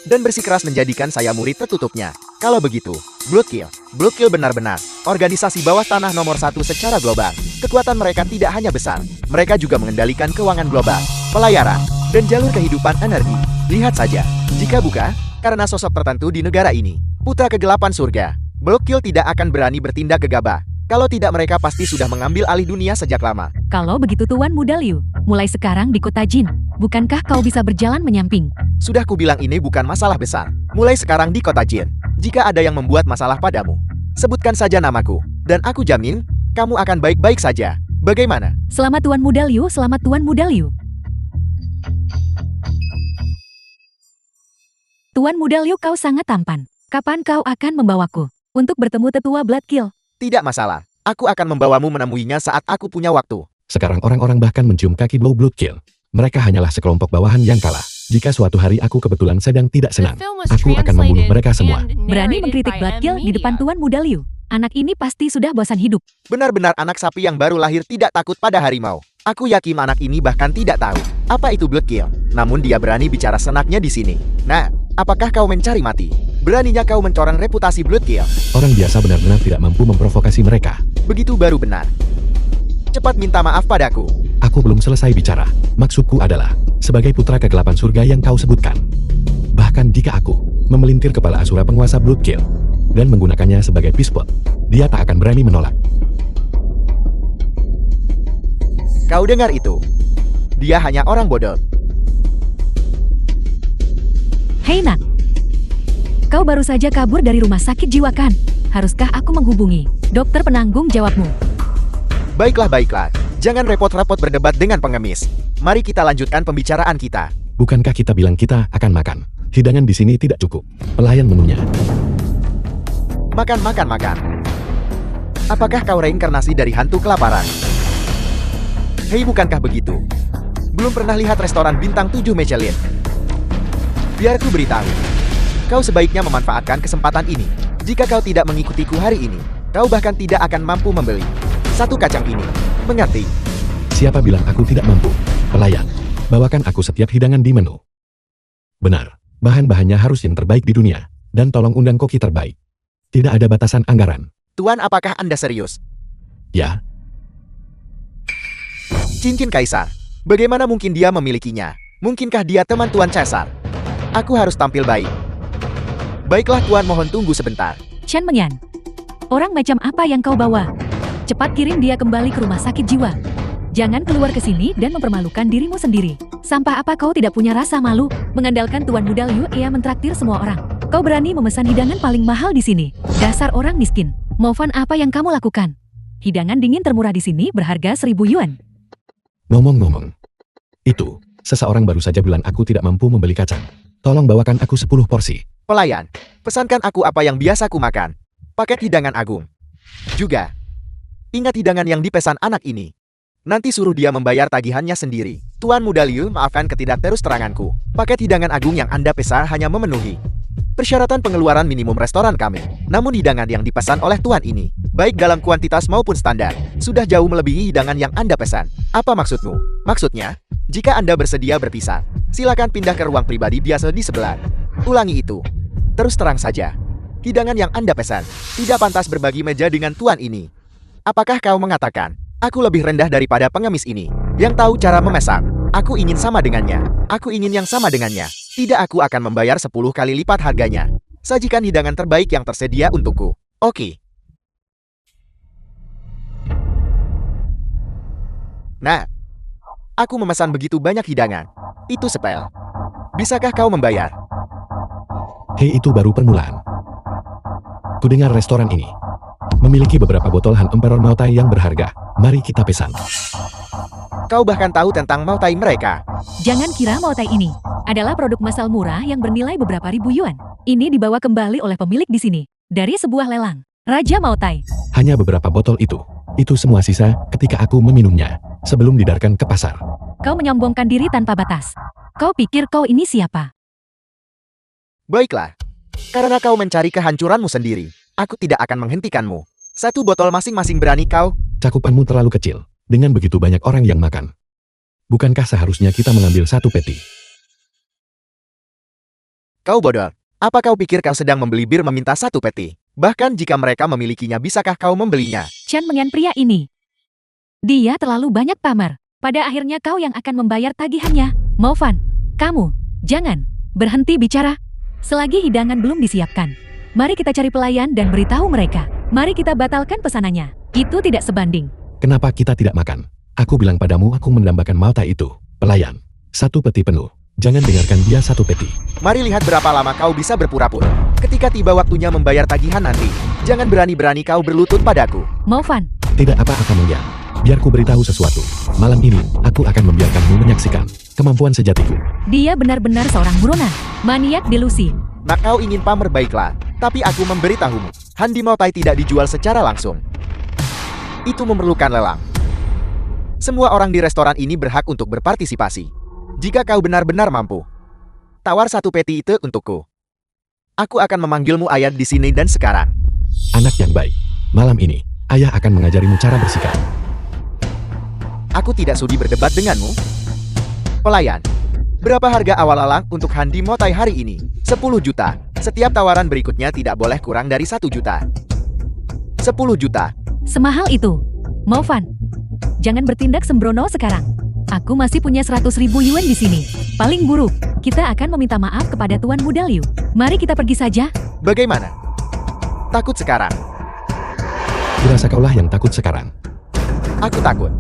Speaker 1: dan bersikeras menjadikan saya murid tertutupnya. Kalau begitu, Blood Kill. Blood Kill benar-benar organisasi bawah tanah nomor 1 secara global. Kekuatan mereka tidak hanya besar, mereka juga mengendalikan keuangan global, pelayaran, dan jalur kehidupan energi. Lihat saja, jika bukan karena sosok tertentu di negara ini, putra kegelapan surga, Blood Kill tidak akan berani bertindak gegabah. Kalau tidak mereka pasti sudah mengambil alih dunia sejak lama.
Speaker 3: Kalau begitu Tuan Muda Liu, mulai sekarang di kota Jin, bukankah kau bisa berjalan menyamping?
Speaker 1: Sudah kubilang ini bukan masalah besar. Mulai sekarang di kota Jin, jika ada yang membuat masalah padamu, sebutkan saja namaku, dan aku jamin, kamu akan baik-baik saja. Bagaimana?
Speaker 3: Selamat Tuan Muda Liu, selamat Tuan Muda Liu. Tuan Muda Liu, kau sangat tampan. Kapan kau akan membawaku untuk bertemu tetua Blood Kill?
Speaker 1: Tidak masalah. Aku akan membawamu menemuinya saat aku punya waktu.
Speaker 2: Sekarang orang-orang bahkan mencium kaki Blood Kill. Mereka hanyalah sekelompok bawahan yang kalah. Jika suatu hari aku kebetulan sedang tidak senang, aku akan membunuh mereka semua.
Speaker 3: Berani mengkritik Blood Kill di depan Tuan Muda Liu. Anak ini pasti sudah bosan hidup.
Speaker 1: Benar-benar anak sapi yang baru lahir tidak takut pada harimau. Aku yakin anak ini bahkan tidak tahu apa itu Blood Kill. Namun dia berani bicara senaknya di sini. Nah, apakah kau mencari mati? Beraninya kau mencoreng reputasi Blood Kill.
Speaker 2: Orang biasa benar-benar tidak mampu memprovokasi mereka.
Speaker 1: Begitu baru benar. Cepat minta maaf padaku.
Speaker 2: Aku belum selesai bicara. Maksudku adalah, sebagai putra kegelapan surga yang kau sebutkan. Bahkan jika aku memelintir kepala Asura penguasa Blood Kill dan menggunakannya sebagai pispot, dia tak akan berani menolak.
Speaker 1: Kau dengar itu? Dia hanya orang bodoh.
Speaker 3: Hei nak, kau baru saja kabur dari rumah sakit jiwa kan? Haruskah aku menghubungi dokter penanggung jawabmu?
Speaker 1: Baiklah, baiklah. Jangan repot-repot berdebat dengan pengemis. Mari kita lanjutkan pembicaraan kita.
Speaker 2: Bukankah kita bilang kita akan makan? Hidangan di sini tidak cukup. Pelayan menunya.
Speaker 1: Makan, makan, makan. Apakah kau reinkarnasi dari hantu kelaparan? Hei, bukankah begitu? Belum pernah lihat restoran bintang 7 Michelin? Biar ku beritahu. Kau sebaiknya memanfaatkan kesempatan ini. Jika kau tidak mengikutiku hari ini, kau bahkan tidak akan mampu membeli satu kacang ini. Mengerti?
Speaker 2: Siapa bilang aku tidak mampu? Pelayan, bawakan aku setiap hidangan di menu. Benar, bahan-bahannya harus yang terbaik di dunia. Dan tolong undang koki terbaik. Tidak ada batasan anggaran.
Speaker 1: Tuan, apakah Anda serius?
Speaker 2: Ya,
Speaker 1: Cincin Kaisar. Bagaimana mungkin dia memilikinya? Mungkinkah dia teman Tuan Caesar? Aku harus tampil baik. Baiklah Tuan, mohon tunggu sebentar.
Speaker 3: Chen Mengyan, orang macam apa yang kau bawa? Cepat kirim dia kembali ke rumah sakit jiwa. Jangan keluar ke sini dan mempermalukan dirimu sendiri. Sampah apa kau tidak punya rasa malu? Mengandalkan Tuan Muda Liu, ia mentraktir semua orang. Kau berani memesan hidangan paling mahal di sini. Dasar orang miskin. Maufan, apa yang kamu lakukan? Hidangan dingin termurah di sini berharga 1.000 yuan.
Speaker 2: ngomong-ngomong. Itu, seseorang baru saja bilang aku tidak mampu membeli kacang. Tolong bawakan aku 10 porsi.
Speaker 1: Pelayan, pesankan aku apa yang biasa ku makan. Paket hidangan agung. Juga, ingat hidangan yang dipesan anak ini. Nanti suruh dia membayar tagihannya sendiri. Tuan Muda Liu, maafkan ketidakterus teranganku. Paket hidangan agung yang Anda pesan hanya memenuhi persyaratan pengeluaran minimum restoran kami. Namun hidangan yang dipesan oleh Tuan ini, baik dalam kuantitas maupun standar, sudah jauh melebihi hidangan yang Anda pesan. Apa maksudmu? Maksudnya, jika Anda bersedia berpisah, silakan pindah ke ruang pribadi biasa di sebelah. Ulangi itu. Terus terang saja, hidangan yang Anda pesan tidak pantas berbagi meja dengan Tuan ini. Apakah kau mengatakan, aku lebih rendah daripada pengemis ini, yang tahu cara memesan? Aku ingin sama dengannya. Aku ingin yang sama dengannya. Tidak, aku akan membayar 10 kali lipat harganya. Sajikan hidangan terbaik yang tersedia untukku. Oke. Nah, aku memesan begitu banyak hidangan. Itu sepel. Bisakah kau membayar?
Speaker 2: Hei, itu baru permulaan. Kudengar restoran ini memiliki beberapa botol Han Emperor Mautai yang berharga. Mari kita pesan.
Speaker 1: Kau bahkan tahu tentang Mautai mereka.
Speaker 3: Jangan kira Mautai ini adalah produk massal murah yang bernilai beberapa ribu yuan. Ini dibawa kembali oleh pemilik di sini dari sebuah lelang. Raja Mautai.
Speaker 2: Hanya beberapa botol itu. Itu semua sisa ketika aku meminumnya sebelum didarkan ke pasar.
Speaker 3: Kau menyombongkan diri tanpa batas. Kau pikir kau ini siapa?
Speaker 1: Baiklah. Karena kau mencari kehancuranmu sendiri, aku tidak akan menghentikanmu. 1 botol masing-masing, berani kau?
Speaker 2: Cakupanmu terlalu kecil. Dengan begitu banyak orang yang makan. Bukankah seharusnya kita mengambil 1 peti?
Speaker 1: Kau bodoh. Apa kau pikir kau sedang membeli bir meminta satu peti? Bahkan jika mereka memilikinya, bisakah kau membelinya?
Speaker 3: Chen Menyan pria ini. Dia terlalu banyak pamer. Pada akhirnya kau yang akan membayar tagihannya. Mo Fan, kamu, jangan berhenti bicara. Selagi hidangan belum disiapkan, mari kita cari pelayan dan beritahu mereka. Mari kita batalkan pesanannya. Itu tidak sebanding.
Speaker 2: Kenapa kita tidak makan? Aku bilang padamu aku mendambakan Malta itu. Pelayan, satu peti penuh. Jangan dengarkan dia satu peti.
Speaker 1: Mari lihat berapa lama kau bisa berpura-pura. Ketika tiba waktunya membayar tagihan nanti, jangan berani-berani kau berlutut padaku.
Speaker 3: Mo Fan,
Speaker 2: Tidak apa-apa Menyan. Biar ku beritahu sesuatu. Malam ini, aku akan membiarkanmu menyaksikan kemampuan sejatiku.
Speaker 3: dia benar-benar seorang buronan, maniak delusi.
Speaker 1: Nak kau ingin pamer, baiklah. Tapi aku memberitahumu, handi Mautai tidak dijual secara langsung. Itu memerlukan lelang. Semua orang di restoran ini berhak untuk berpartisipasi. Jika kau benar-benar mampu, tawar satu peti itu untukku. Aku akan memanggilmu ayah di sini dan sekarang.
Speaker 2: Anak yang baik. Malam ini, ayah akan mengajarimu cara bersikap.
Speaker 1: Aku tidak sudi berdebat denganmu. Pelayan, berapa harga awal lelang untuk handi Mautai hari ini? 10 juta. Setiap tawaran berikutnya tidak boleh kurang dari 1 juta. 10 juta.
Speaker 3: Semahal itu. Mo Fan, jangan bertindak sembrono sekarang. Aku masih punya 100.000 yuan di sini. Paling buruk, kita akan meminta maaf kepada Tuan Muda Liu. Mari kita pergi saja.
Speaker 1: Bagaimana? Takut sekarang?
Speaker 2: Kurasa kaulah yang takut sekarang.
Speaker 1: Aku takut.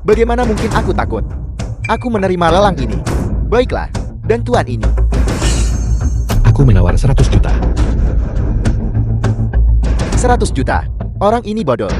Speaker 1: Bagaimana mungkin aku takut? Aku menerima lelang ini. Baiklah, dan tuan ini.
Speaker 2: Aku menawar 100 juta.
Speaker 1: 100 juta. Orang ini bodoh.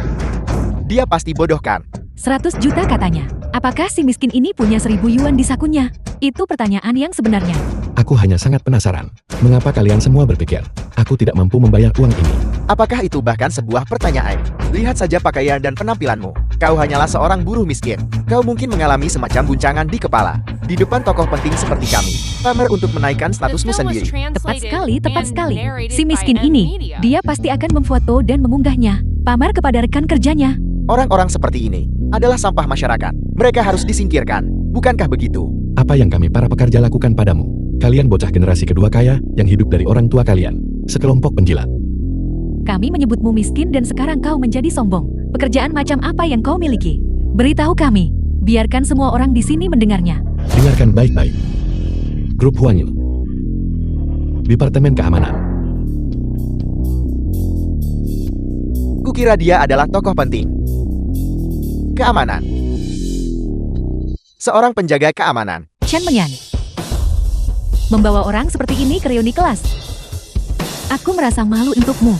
Speaker 1: Dia pasti bodoh kan?
Speaker 3: 100 juta katanya. Apakah si miskin ini punya 1.000 yuan di sakunya? Itu pertanyaan yang sebenarnya.
Speaker 2: Aku hanya sangat penasaran. Mengapa kalian semua berpikir, aku tidak mampu membayar uang ini?
Speaker 1: Apakah itu bahkan sebuah pertanyaan? Lihat saja pakaian dan penampilanmu. Kau hanyalah seorang buruh miskin. Kau mungkin mengalami semacam guncangan di kepala. Di depan tokoh penting seperti kami. Pamer untuk menaikkan statusmu sendiri.
Speaker 3: Tepat sekali, tepat sekali. Si miskin ini, dia pasti akan memfoto dan mengunggahnya. Pamer kepada rekan kerjanya.
Speaker 1: Orang-orang seperti ini adalah sampah masyarakat. Mereka harus disingkirkan. Bukankah begitu?
Speaker 2: Apa yang kami para pekerja lakukan padamu? Kalian bocah generasi kedua kaya yang hidup dari orang tua kalian. Sekelompok penjilat.
Speaker 3: Kami menyebutmu miskin dan sekarang kau menjadi sombong. Pekerjaan macam apa yang kau miliki? Beritahu kami. Biarkan semua orang di sini mendengarnya.
Speaker 2: Dengarkan baik-baik. Grup Huanyu. Departemen Keamanan.
Speaker 1: Kukira dia adalah tokoh penting. Keamanan. Seorang penjaga keamanan.
Speaker 3: Chen Menyan. Membawa orang seperti ini ke reuni kelas. Aku merasa malu untukmu.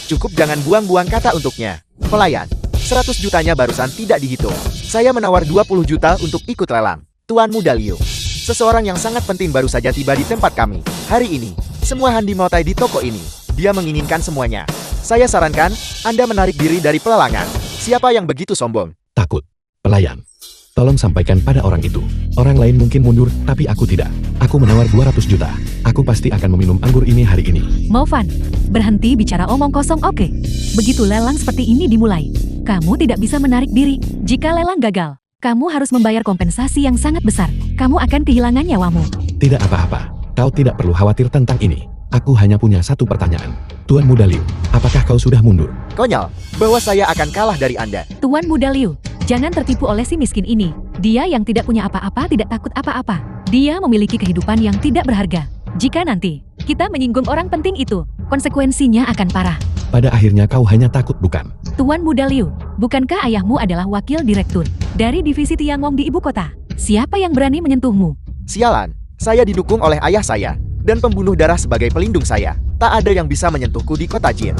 Speaker 1: Cukup jangan buang-buang kata untuknya. Pelayan, 100 jutanya barusan tidak dihitung. Saya menawar 20 juta untuk ikut lelang. Tuan Muda Liu. Seseorang yang sangat penting baru saja tiba di tempat kami. Hari ini, semua handi Mautai di toko ini. Dia menginginkan semuanya. Saya sarankan, Anda menarik diri dari pelelangan. Siapa yang begitu sombong?
Speaker 2: Takut. Pelayan. Tolong sampaikan pada orang itu. Orang lain mungkin mundur, tapi aku tidak. Aku menawar 200 juta. Aku pasti akan meminum anggur ini hari ini.
Speaker 3: Mo Fan, berhenti bicara omong kosong, oke? Begitu lelang seperti ini dimulai, kamu tidak bisa menarik diri. Jika lelang gagal, kamu harus membayar kompensasi yang sangat besar. Kamu akan kehilangan nyawamu.
Speaker 2: Tidak apa-apa. Kau tidak perlu khawatir tentang ini. Aku hanya punya satu pertanyaan. Tuan Muda Liu, apakah kau sudah mundur?
Speaker 1: Konyol, bahwa saya akan kalah dari Anda.
Speaker 3: Tuan Muda Liu, jangan tertipu oleh si miskin ini. Dia yang tidak punya apa-apa tidak takut apa-apa. Dia memiliki kehidupan yang tidak berharga. Jika nanti kita menyinggung orang penting itu, konsekuensinya akan parah.
Speaker 2: Pada akhirnya kau hanya takut, bukan?
Speaker 3: Tuan Muda Liu, bukankah ayahmu adalah wakil direktur dari divisi Tiangong di ibu kota? Siapa yang berani menyentuhmu?
Speaker 1: Sialan, saya didukung oleh ayah saya dan pembunuh darah sebagai pelindung saya. Tak ada yang bisa menyentuhku di kota Jin.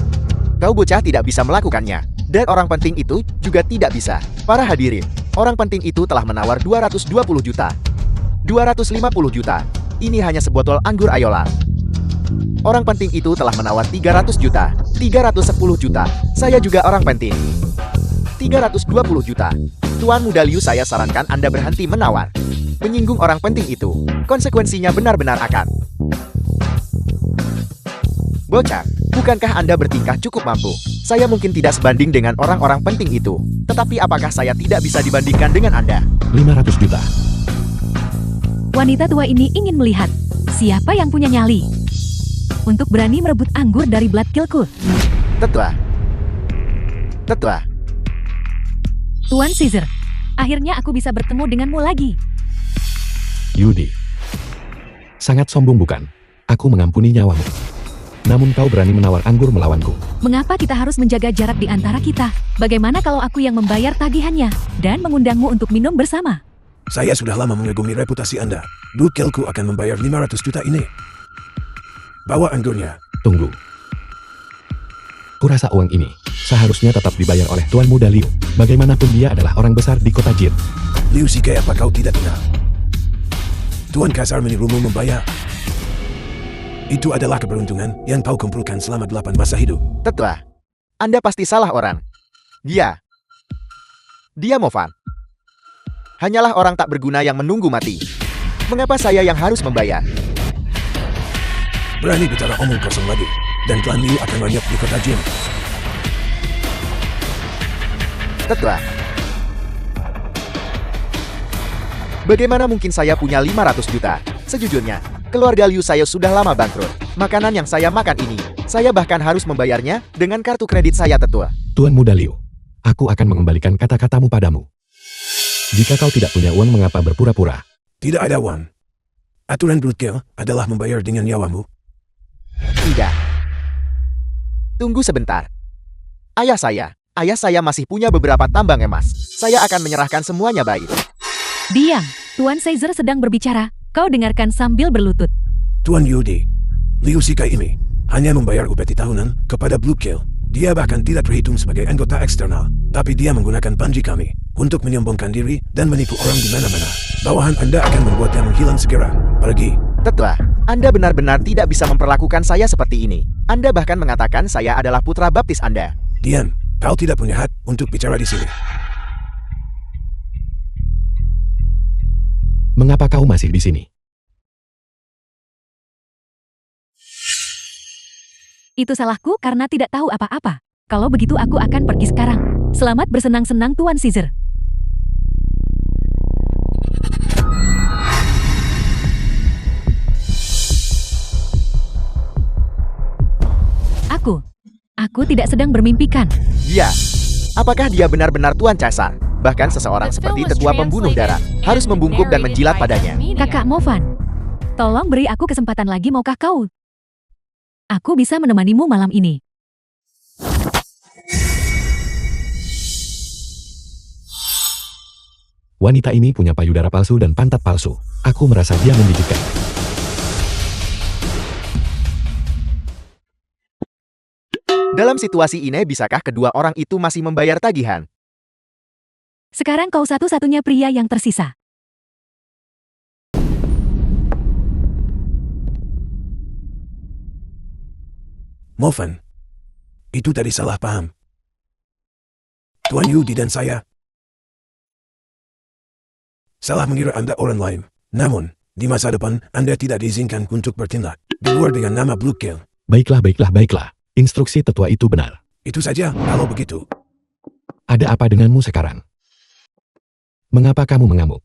Speaker 1: Kau bocah tidak bisa melakukannya. Dan orang penting itu juga tidak bisa. Para hadirin, orang penting itu telah menawar 220 juta. 250 juta. Ini hanya sebotol anggur ayola. Orang penting itu telah menawar 300 juta. 310 juta. Saya juga orang penting. 320 juta. Tuan Muda Liu, saya sarankan Anda berhenti menawar. Menyinggung orang penting itu, konsekuensinya benar-benar akan. Bocah, bukankah Anda bertingkah cukup mampu? Saya mungkin tidak sebanding dengan orang-orang penting itu. Tetapi apakah saya tidak bisa dibandingkan dengan Anda?
Speaker 2: 500 juta.
Speaker 3: Wanita tua ini ingin melihat Siapa yang punya nyali untuk berani merebut anggur dari Blood Killku?
Speaker 1: Tetua. Tetua.
Speaker 3: Tuan Caesar, akhirnya aku bisa bertemu denganmu lagi.
Speaker 2: Yudi. Sangat sombong bukan? Aku mengampuni nyawamu. Namun kau berani menawar anggur melawanku.
Speaker 3: Mengapa kita harus menjaga jarak di antara kita? Bagaimana kalau aku yang membayar tagihannya dan mengundangmu untuk minum bersama?
Speaker 4: Saya sudah lama mengagumi reputasi Anda. Blood Killku akan membayar 500 juta ini. Bawa anggurnya.
Speaker 2: Tunggu. Kurasa uang ini seharusnya tetap dibayar oleh Tuan Muda Liu. Bagaimanapun dia adalah orang besar di kota Jin.
Speaker 4: Liu Shikai apa kau tidak kenal? Tuan Kasar menyuruhmu membayar. Itu adalah keberuntungan yang kau kumpulkan selama 8 masa hidup.
Speaker 1: Tetua. Anda pasti salah orang. Dia Movan. Hanyalah orang tak berguna yang menunggu mati. Mengapa saya yang harus membayar?
Speaker 4: Berani bicara omong kosong lagi. Dan klan Liu akan lenyap di kota Jin.
Speaker 1: Tetua. Bagaimana mungkin saya punya 500 juta? Sejujurnya, keluarga Liu saya sudah lama bangkrut. Makanan yang saya makan ini, saya bahkan harus membayarnya dengan kartu kredit saya, Tetua.
Speaker 2: Tuan Muda Liu, aku akan mengembalikan kata-katamu padamu. Jika kau tidak punya uang, mengapa berpura-pura?
Speaker 4: Tidak ada uang. Aturan Blood Kill adalah membayar dengan nyawamu.
Speaker 1: Tidak. Tunggu sebentar. Ayah saya masih punya beberapa tambang emas. Saya akan menyerahkan semuanya baik.
Speaker 3: Diam, Tuan Caesar sedang berbicara. Kau dengarkan sambil berlutut.
Speaker 4: Tuan Yudi, Liu Shikai ini hanya membayar upeti tahunan kepada Blood Kill. Dia bahkan tidak terhitung sebagai anggota eksternal. Tapi dia menggunakan panji kami untuk menyombongkan diri dan menipu orang di mana-mana. Bawahan Anda akan membuatnya menghilang segera. Pergi.
Speaker 1: Tetua, Anda benar-benar tidak bisa memperlakukan saya seperti ini. Anda bahkan mengatakan saya adalah putra baptis Anda.
Speaker 4: Diam, kau tidak punya hak untuk bicara di sini.
Speaker 2: Mengapa kau masih di sini?
Speaker 3: Itu salahku karena tidak tahu apa-apa. Kalau begitu aku akan pergi sekarang. Selamat bersenang-senang, Tuan Caesar. Aku tidak sedang bermimpikan.
Speaker 1: Dia. Apakah dia benar-benar Tuan Caesar? Bahkan seseorang seperti tetua pembunuh darah harus membungkuk dan menjilat padanya.
Speaker 3: Kakak Movan, tolong beri aku kesempatan lagi, maukah kau? Aku bisa menemanimu malam ini.
Speaker 2: Wanita ini punya payudara palsu dan pantat palsu. Aku merasa dia menjijikkan.
Speaker 1: Dalam situasi ini, bisakah kedua orang itu masih membayar tagihan?
Speaker 3: Sekarang kau satu-satunya pria yang tersisa.
Speaker 4: Movan, itu tadi salah paham. Tuan Yudi dan saya salah mengira Anda orang lain. Namun, di masa depan Anda tidak diizinkan untuk bertindak di luar dengan nama Blood Kill.
Speaker 2: Baiklah. Instruksi tetua itu benar.
Speaker 4: Itu saja, kalau begitu.
Speaker 2: Ada apa denganmu sekarang? Mengapa kamu mengamuk?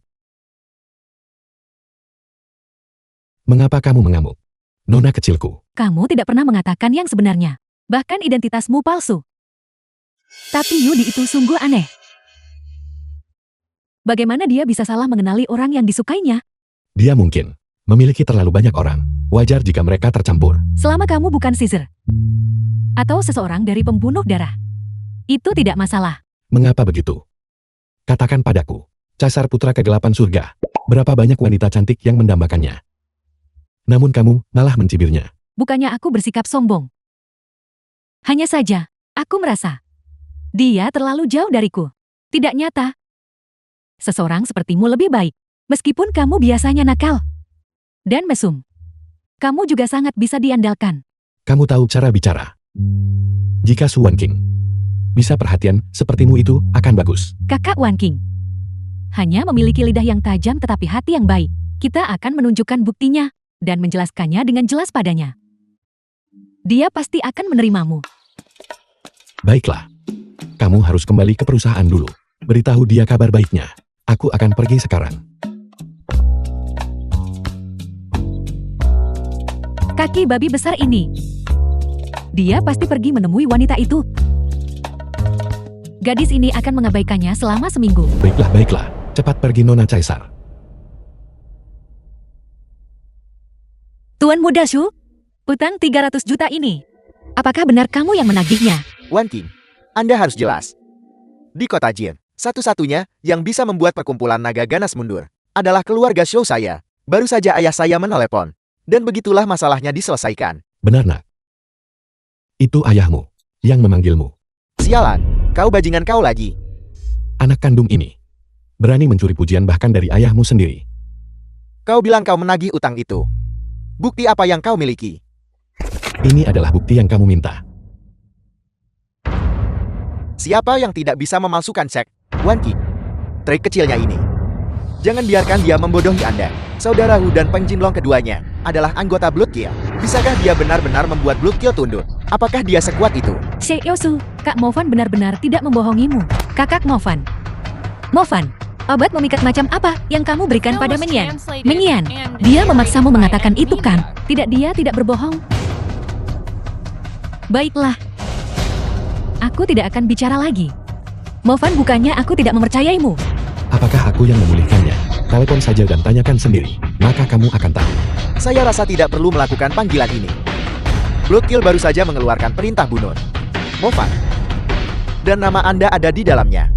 Speaker 2: Mengapa kamu mengamuk? Nona kecilku.
Speaker 3: Kamu tidak pernah mengatakan yang sebenarnya. Bahkan identitasmu palsu. Tapi Yudi itu sungguh aneh. Bagaimana dia bisa salah mengenali orang yang disukainya?
Speaker 2: Dia mungkin memiliki terlalu banyak orang. Wajar jika mereka tercampur.
Speaker 3: Selama kamu bukan Caesar atau seseorang dari pembunuh darah, itu tidak masalah.
Speaker 2: Mengapa begitu? Katakan padaku, Caesar putra kegelapan surga. Berapa banyak wanita cantik yang mendambakannya? Namun kamu malah mencibirnya.
Speaker 3: Bukannya aku bersikap sombong. Hanya saja, aku merasa dia terlalu jauh dariku. Tidak nyata. Seseorang sepertimu lebih baik. Meskipun kamu biasanya nakal dan mesum, kamu juga sangat bisa diandalkan.
Speaker 2: Kamu tahu cara bicara. Jika Su Wan King bisa perhatian sepertimu itu akan bagus.
Speaker 3: Kakak Wan King hanya memiliki lidah yang tajam tetapi hati yang baik. Kita akan menunjukkan buktinya dan menjelaskannya dengan jelas padanya. Dia pasti akan menerimamu.
Speaker 2: Baiklah. Kamu harus kembali ke perusahaan dulu. Beritahu dia kabar baiknya. Aku akan pergi sekarang.
Speaker 3: Kaki babi besar ini. Dia pasti pergi menemui wanita itu. Gadis ini akan mengabaikannya selama seminggu.
Speaker 2: Baiklah, baiklah. Cepat pergi Nona Caesar.
Speaker 3: Tuan Muda Shu, utang 300 juta ini. Apakah benar kamu yang menagihnya?
Speaker 1: Wan Qing, Anda harus jelas. Di kota Jin, satu-satunya yang bisa membuat perkumpulan naga ganas mundur adalah keluarga Shou saya. Baru saja ayah saya menelepon. Dan begitulah masalahnya diselesaikan.
Speaker 2: Benar, nak. Itu ayahmu yang memanggilmu.
Speaker 1: Sialan, kau bajingan kau lagi.
Speaker 2: Anak kandung ini berani mencuri pujian bahkan dari ayahmu sendiri.
Speaker 1: Kau bilang kau menagih utang itu. Bukti apa yang kau miliki?
Speaker 2: Ini adalah bukti yang kamu minta.
Speaker 1: Siapa yang tidak bisa memalsukan cek? Wan Qing. Trik kecilnya ini. Jangan biarkan dia membodohi Anda. Saudara Hu dan Peng Jinlong keduanya adalah anggota Blood Kill. Bisakah dia benar-benar membuat Blood Kill tunduk? Apakah dia sekuat itu?
Speaker 3: She Yosu, Kak Mo Fan benar-benar tidak membohongimu. Kakak Mo Fan. Mo Fan, obat memikat macam apa yang kamu berikan pada Menyan? Menyan, dia memaksamu mengatakan itu kan? Tidak, dia tidak berbohong. Baiklah. Aku tidak akan bicara lagi. Mo Fan, bukannya aku tidak mempercayaimu.
Speaker 2: Apakah aku yang memulihkannya? Telepon saja dan tanyakan sendiri, maka kamu akan tahu.
Speaker 1: Saya rasa tidak perlu melakukan panggilan ini. Blood Kill baru saja mengeluarkan perintah bunuh. Mo Fan. Dan nama Anda ada di dalamnya.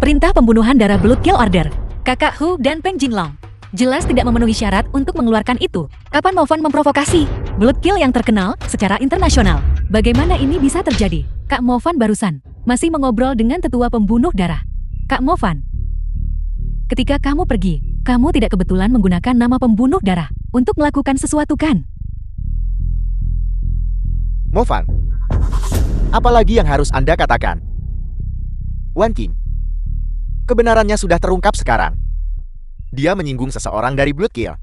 Speaker 3: Perintah pembunuhan darah Blood Kill Order. Kakak Hu dan Peng Jinlong jelas tidak memenuhi syarat untuk mengeluarkan itu. Kapan Mo Fan memprovokasi Blood Kill yang terkenal secara internasional? Bagaimana ini bisa terjadi? Kak Mo Fan barusan masih mengobrol dengan tetua pembunuh darah. Kak Mo Fan, ketika kamu pergi, kamu tidak kebetulan menggunakan nama pembunuh darah untuk melakukan sesuatu kan?
Speaker 1: Mo Fan. Apalagi yang harus Anda katakan? Wan Qing. Kebenarannya sudah terungkap sekarang. Dia menyinggung seseorang dari Blood Kill.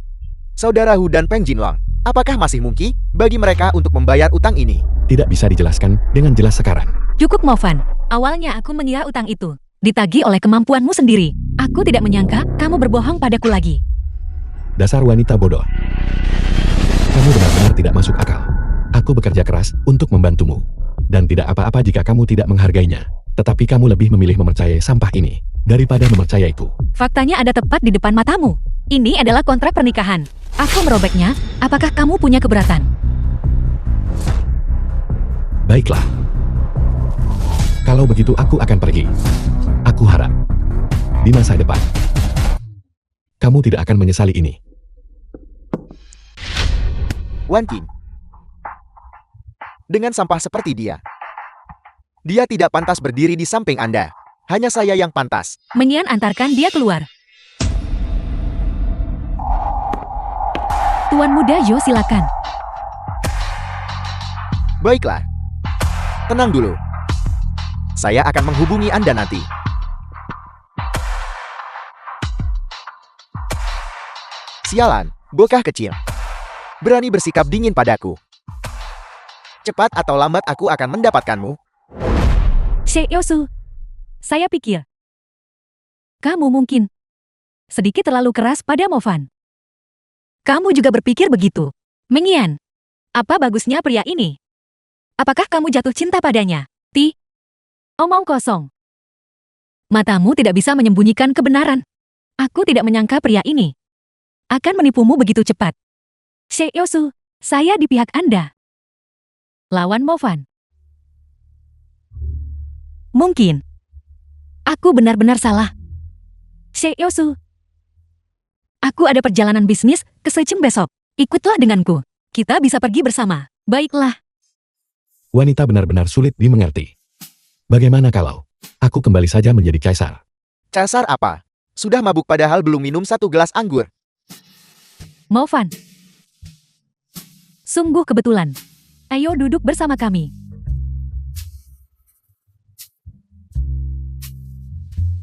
Speaker 1: Saudara Hu dan Peng Jinlong. Apakah masih mungkin bagi mereka untuk membayar utang ini?
Speaker 2: Tidak bisa dijelaskan dengan jelas sekarang.
Speaker 3: Cukup Mo Fan. Awalnya aku mengira utang itu ditagih oleh kemampuanmu sendiri. Aku tidak menyangka kamu berbohong padaku lagi.
Speaker 2: Dasar wanita bodoh. Kamu benar-benar tidak masuk akal. Aku bekerja keras untuk membantumu. Dan tidak apa-apa jika kamu tidak menghargainya. Tetapi kamu lebih memilih mempercayai sampah ini daripada mempercayaiku.
Speaker 3: Faktanya ada tepat di depan matamu. Ini adalah kontrak pernikahan. Aku merobeknya. Apakah kamu punya keberatan?
Speaker 2: Baiklah. Kalau begitu aku akan pergi. Aku harap di masa depan kamu tidak akan menyesali ini.
Speaker 1: Wan Qing. Dengan sampah seperti dia tidak pantas berdiri di samping Anda. Hanya saya yang pantas.
Speaker 3: Menyan, antarkan dia keluar. Tuan Muda Yo, silakan.
Speaker 1: Baiklah. Tenang dulu. Saya akan menghubungi Anda nanti. Sialan, bocah kecil. Berani bersikap dingin padaku. Cepat atau lambat aku akan mendapatkanmu.
Speaker 3: She Yosu, saya pikir kamu mungkin sedikit terlalu keras pada Mo Fan. Kamu juga berpikir begitu. Menyan, apa bagusnya pria ini? Apakah kamu jatuh cinta padanya? Omong kosong. Matamu tidak bisa menyembunyikan kebenaran. Aku tidak menyangka pria ini akan menipumu begitu cepat. She Yosu, saya di pihak Anda. Lawan Mo Fan. Mungkin aku benar-benar salah. She Yosu, aku ada perjalanan bisnis ke Sechem besok. Ikutlah denganku. Kita bisa pergi bersama. Baiklah.
Speaker 2: Wanita benar-benar sulit dimengerti. Bagaimana kalau aku kembali saja menjadi kaisar?
Speaker 1: Caesar apa? Sudah mabuk padahal belum minum satu gelas anggur.
Speaker 3: Mo Fan. Sungguh kebetulan. Ayo duduk bersama kami.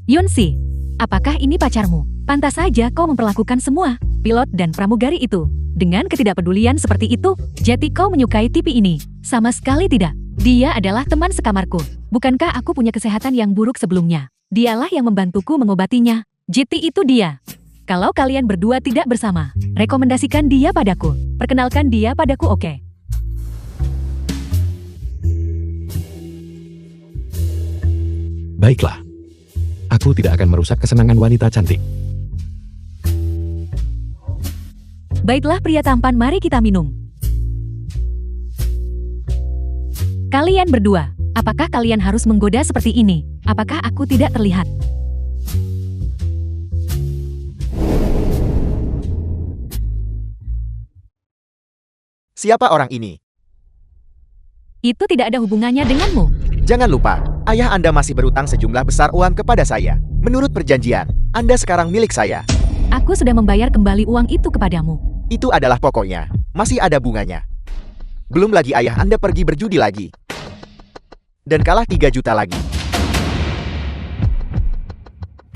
Speaker 3: Yunsi, apakah ini pacarmu? Pantas saja kau memperlakukan semua pilot dan pramugari itu dengan ketidakpedulian seperti itu. Jadi kau menyukai TV ini? Sama sekali tidak. Dia adalah teman sekamarku. Bukankah aku punya kesehatan yang buruk sebelumnya? Dialah yang membantuku mengobatinya. Jadi itu dia. Kalau kalian berdua tidak bersama, rekomendasikan dia padaku. Perkenalkan dia padaku, oke?
Speaker 2: Baiklah. Aku tidak akan merusak kesenangan wanita cantik.
Speaker 3: Baiklah pria tampan, mari kita minum. Kalian berdua, apakah kalian harus menggoda seperti ini? Apakah aku tidak terlihat?
Speaker 1: Siapa orang ini?
Speaker 3: Itu tidak ada hubungannya denganmu.
Speaker 1: Jangan lupa, ayah Anda masih berutang sejumlah besar uang kepada saya. Menurut perjanjian, Anda sekarang milik saya.
Speaker 3: Aku sudah membayar kembali uang itu kepadamu.
Speaker 1: Itu adalah pokoknya. Masih ada bunganya. Belum lagi ayah Anda pergi berjudi lagi. Dan kalah 3 juta lagi.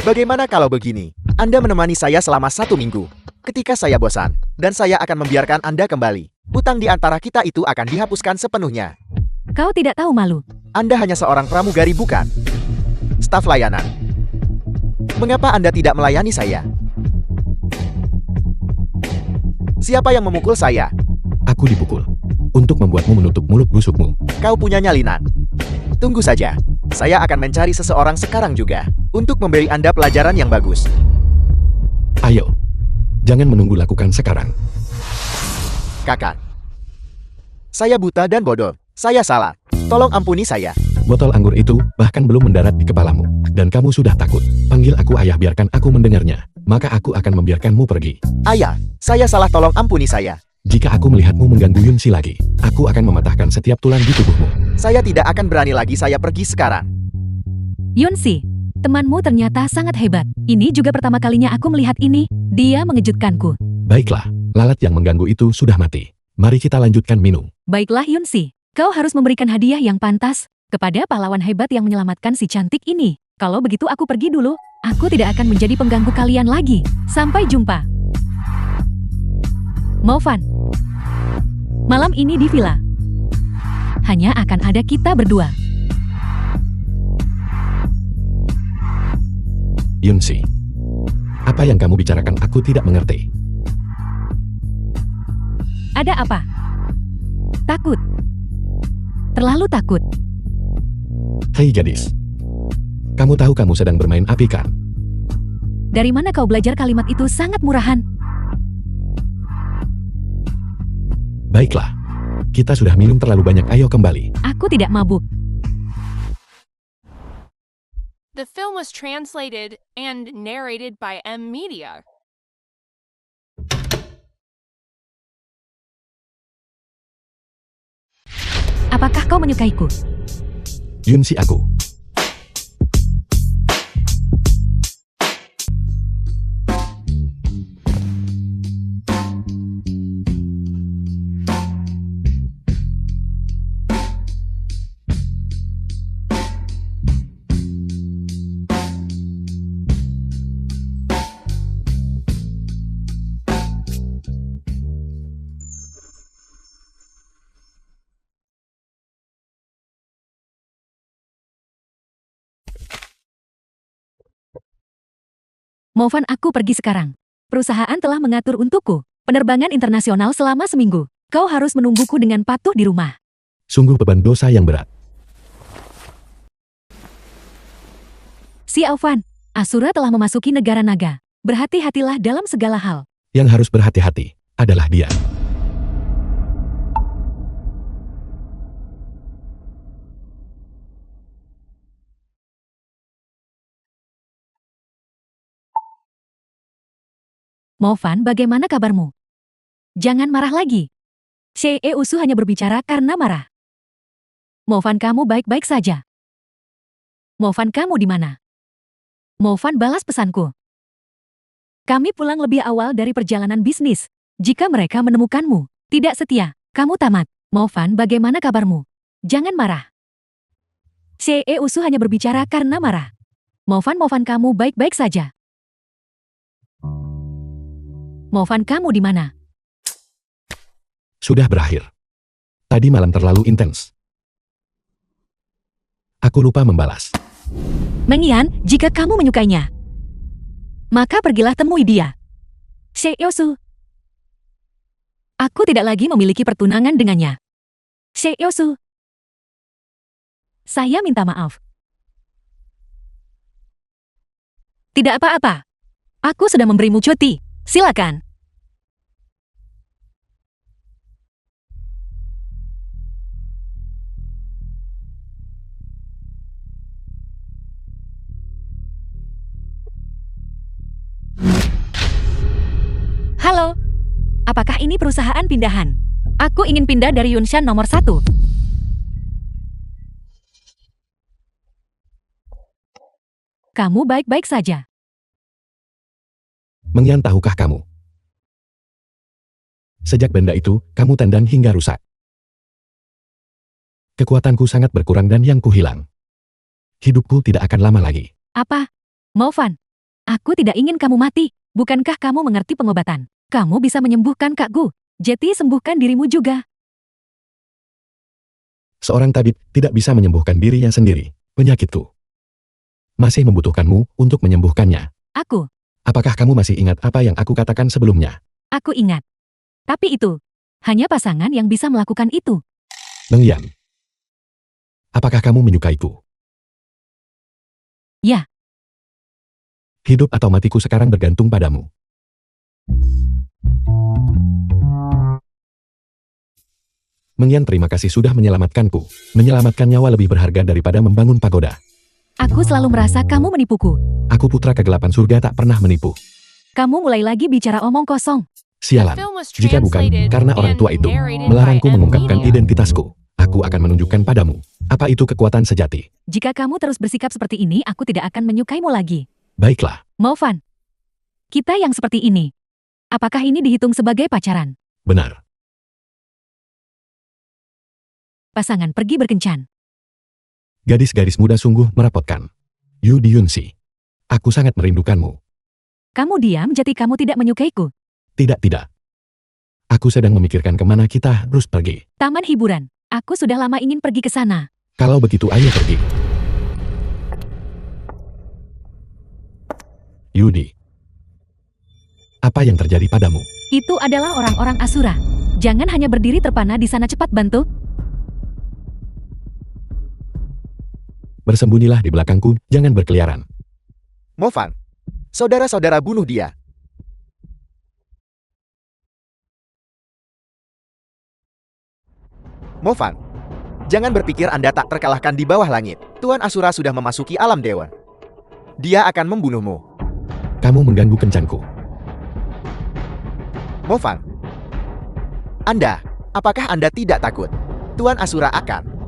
Speaker 1: Bagaimana kalau begini? Anda menemani saya selama 1 minggu. Ketika saya bosan, dan saya akan membiarkan Anda kembali. Hutang di antara kita itu akan dihapuskan sepenuhnya.
Speaker 3: Kau tidak tahu malu.
Speaker 1: Anda hanya seorang pramugari bukan? Staf layanan. Mengapa Anda tidak melayani saya? Siapa yang memukul saya?
Speaker 2: Aku dipukul. Untuk membuatmu menutup mulut busukmu.
Speaker 1: Kau punya nyalinan. Tunggu saja. Saya akan mencari seseorang sekarang juga. Untuk memberi Anda pelajaran yang bagus.
Speaker 2: Ayo. Jangan menunggu, lakukan sekarang.
Speaker 1: Kakak. Saya buta dan bodoh. Saya salah. Tolong ampuni saya.
Speaker 2: Botol anggur itu bahkan belum mendarat di kepalamu. Dan kamu sudah takut. Panggil aku ayah, biarkan aku mendengarnya. Maka aku akan membiarkanmu pergi.
Speaker 1: Ayah, saya salah, tolong ampuni saya.
Speaker 2: Jika aku melihatmu mengganggu Yunsi lagi, aku akan mematahkan setiap tulang di tubuhmu.
Speaker 1: Saya tidak akan berani lagi, saya pergi sekarang.
Speaker 3: Yunsi, temanmu ternyata sangat hebat. Ini juga pertama kalinya aku melihat ini. Dia mengejutkanku.
Speaker 2: Baiklah, lalat yang mengganggu itu sudah mati. Mari kita lanjutkan minum.
Speaker 3: Baiklah Yunsi, kau harus memberikan hadiah yang pantas kepada pahlawan hebat yang menyelamatkan si cantik ini. Kalau begitu aku pergi dulu. Aku tidak akan menjadi pengganggu kalian lagi. Sampai jumpa. Movan. Malam ini di villa. Hanya akan ada kita berdua.
Speaker 2: Yunsi, apa yang kamu bicarakan aku tidak mengerti.
Speaker 3: Ada apa? Takut. Terlalu takut.
Speaker 2: Hei gadis. Kamu tahu kamu sedang bermain api kan?
Speaker 3: Dari mana kau belajar kalimat itu sangat murahan?
Speaker 2: Baiklah. Kita sudah minum terlalu banyak, ayo kembali.
Speaker 3: Aku tidak mabuk.
Speaker 5: The film was translated and narrated by M Media.
Speaker 3: Apakah kau menyukaiku?
Speaker 2: Yunsi, aku.
Speaker 3: Movan, aku pergi sekarang. Perusahaan telah mengatur untukku penerbangan internasional selama seminggu. Kau harus menungguku dengan patuh di rumah.
Speaker 2: Sungguh beban dosa yang berat.
Speaker 3: Si Aufan, Asura telah memasuki negara naga. Berhati-hatilah dalam segala hal.
Speaker 2: Yang harus berhati-hati adalah dia.
Speaker 3: Movan, bagaimana kabarmu? Jangan marah lagi. Shee Usu hanya berbicara karena marah. Movan, kamu baik-baik saja. Movan, kamu di mana? Movan balas pesanku. Kami pulang lebih awal dari perjalanan bisnis. Jika mereka menemukanmu tidak setia, kamu tamat. Movan, bagaimana kabarmu? Jangan marah. Shee Usu hanya berbicara karena marah. Movan, kamu baik-baik saja. Movan, kamu di mana?
Speaker 2: Sudah berakhir. Tadi malam terlalu intens. Aku lupa membalas.
Speaker 3: Mengian, jika kamu menyukainya, maka pergilah temui dia. Yosu. Aku tidak lagi memiliki pertunangan dengannya. Yosu. Saya minta maaf. Tidak apa-apa. Aku sudah memberimu cuti. Silakan. Halo. Apakah ini perusahaan pindahan? Aku ingin pindah dari Yunshan nomor 1. Kamu baik-baik saja.
Speaker 2: Mengyan, tahukah kamu? Sejak benda itu, kamu tendang hingga rusak. Kekuatanku sangat berkurang dan yang kuhilang. Hidupku tidak akan lama lagi.
Speaker 3: Apa? Movan, aku tidak ingin kamu mati. Bukankah kamu mengerti pengobatan? Kamu bisa menyembuhkan Kak Gu. Jadi sembuhkan dirimu juga.
Speaker 2: Seorang tabib tidak bisa menyembuhkan dirinya sendiri. Penyakitku masih membutuhkanmu untuk menyembuhkannya.
Speaker 3: Aku.
Speaker 2: Apakah kamu masih ingat apa yang aku katakan sebelumnya?
Speaker 3: Aku ingat. Tapi itu, hanya pasangan yang bisa melakukan itu.
Speaker 2: Mengyan, apakah kamu menyukaiku?
Speaker 3: Ya.
Speaker 2: Hidup atau matiku sekarang bergantung padamu. Mengyan, terima kasih sudah menyelamatkanku. Menyelamatkan nyawa lebih berharga daripada membangun pagoda.
Speaker 3: Aku selalu merasa kamu menipuku.
Speaker 2: Aku putra kegelapan surga tak pernah menipu.
Speaker 3: Kamu mulai lagi bicara omong kosong.
Speaker 2: Sialan,
Speaker 5: film was
Speaker 2: jika bukan
Speaker 5: translated
Speaker 2: karena orang tua
Speaker 5: and
Speaker 2: itu
Speaker 5: narrated
Speaker 2: melarangku
Speaker 5: by
Speaker 2: mengungkapkan
Speaker 5: Media.
Speaker 2: identitasku, aku akan menunjukkan padamu apa itu kekuatan sejati.
Speaker 3: Jika kamu terus bersikap seperti ini, aku tidak akan menyukaimu lagi.
Speaker 2: Baiklah,
Speaker 3: Movan, kita yang seperti ini. Apakah ini dihitung sebagai pacaran?
Speaker 2: benar.
Speaker 3: Pasangan pergi berkencan.
Speaker 2: Gadis-gadis muda sungguh merepotkan. Yu Diyunsi, aku sangat merindukanmu.
Speaker 3: Kamu diam jadi kamu tidak menyukaiku.
Speaker 2: Tidak. Aku sedang memikirkan kemana kita harus pergi.
Speaker 3: Taman hiburan. Aku sudah lama ingin pergi ke sana.
Speaker 2: Kalau begitu ayo pergi. Yudi, apa yang terjadi padamu?
Speaker 3: Itu adalah orang-orang Asura. Jangan hanya berdiri terpana di sana, cepat bantu.
Speaker 2: Bersembunyilah di belakangku, jangan berkeliaran.
Speaker 1: Movan, saudara-saudara bunuh dia. Movan, jangan berpikir Anda tak terkalahkan di bawah langit. Tuan Asura sudah memasuki alam dewa. Dia akan membunuhmu.
Speaker 2: Kamu mengganggu kencanku.
Speaker 1: Movan, apakah Anda tidak takut? Tuan Asura akan...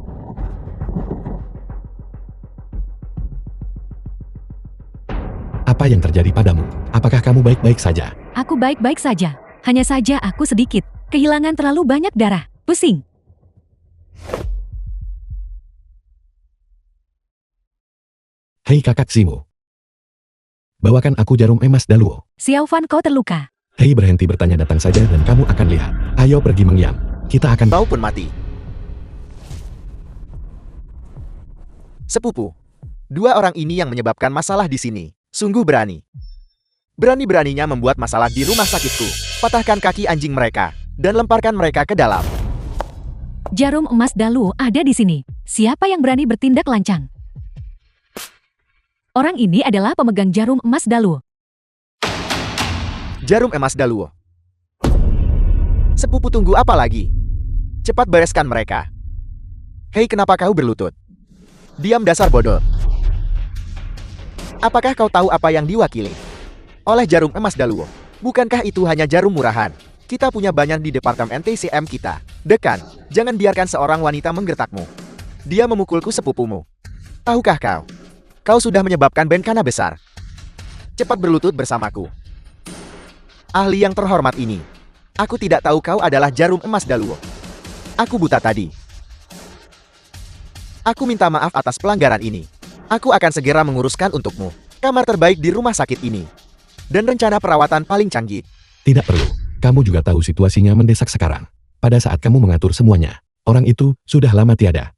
Speaker 2: Apa yang terjadi padamu? Apakah kamu baik-baik saja?
Speaker 3: Aku baik-baik saja. Hanya saja aku sedikit kehilangan terlalu banyak darah. Pusing.
Speaker 2: Hei kakak Simu. Bawakan aku jarum emas Daluo.
Speaker 3: Xiaofan, kau terluka.
Speaker 2: Hei, berhenti bertanya, datang saja dan kamu akan lihat. Ayo pergi Mengyan. Kita akan...
Speaker 1: maupun mati. Sepupu, dua orang ini yang menyebabkan masalah di sini. Sungguh berani. Berani-beraninya membuat masalah di rumah sakitku. Patahkan kaki anjing mereka dan lemparkan mereka ke dalam.
Speaker 3: Jarum emas Daluo ada di sini. Siapa yang berani bertindak lancang? Orang ini adalah pemegang jarum emas Daluo.
Speaker 1: Jarum emas Daluo. Sepupu, tunggu apa lagi? Cepat bereskan mereka. Hei, kenapa kau berlutut? Diam, dasar bodoh. Apakah kau tahu apa yang diwakili oleh jarum emas Daluo? Bukankah itu hanya jarum murahan? Kita punya banyak di departemen TCM kita. Dekan, jangan biarkan seorang wanita menggertakmu. Dia memukulku, sepupumu. Tahukah kau? Kau sudah menyebabkan bencana besar. Cepat berlutut bersamaku. Ahli yang terhormat ini. Aku tidak tahu kau adalah jarum emas Daluo. Aku buta tadi. Aku minta maaf atas pelanggaran ini. Aku akan segera menguruskan untukmu kamar terbaik di rumah sakit ini. Dan rencana perawatan paling canggih.
Speaker 2: Tidak perlu. Kamu juga tahu situasinya mendesak sekarang. Pada saat kamu mengatur semuanya, orang itu sudah lama tiada.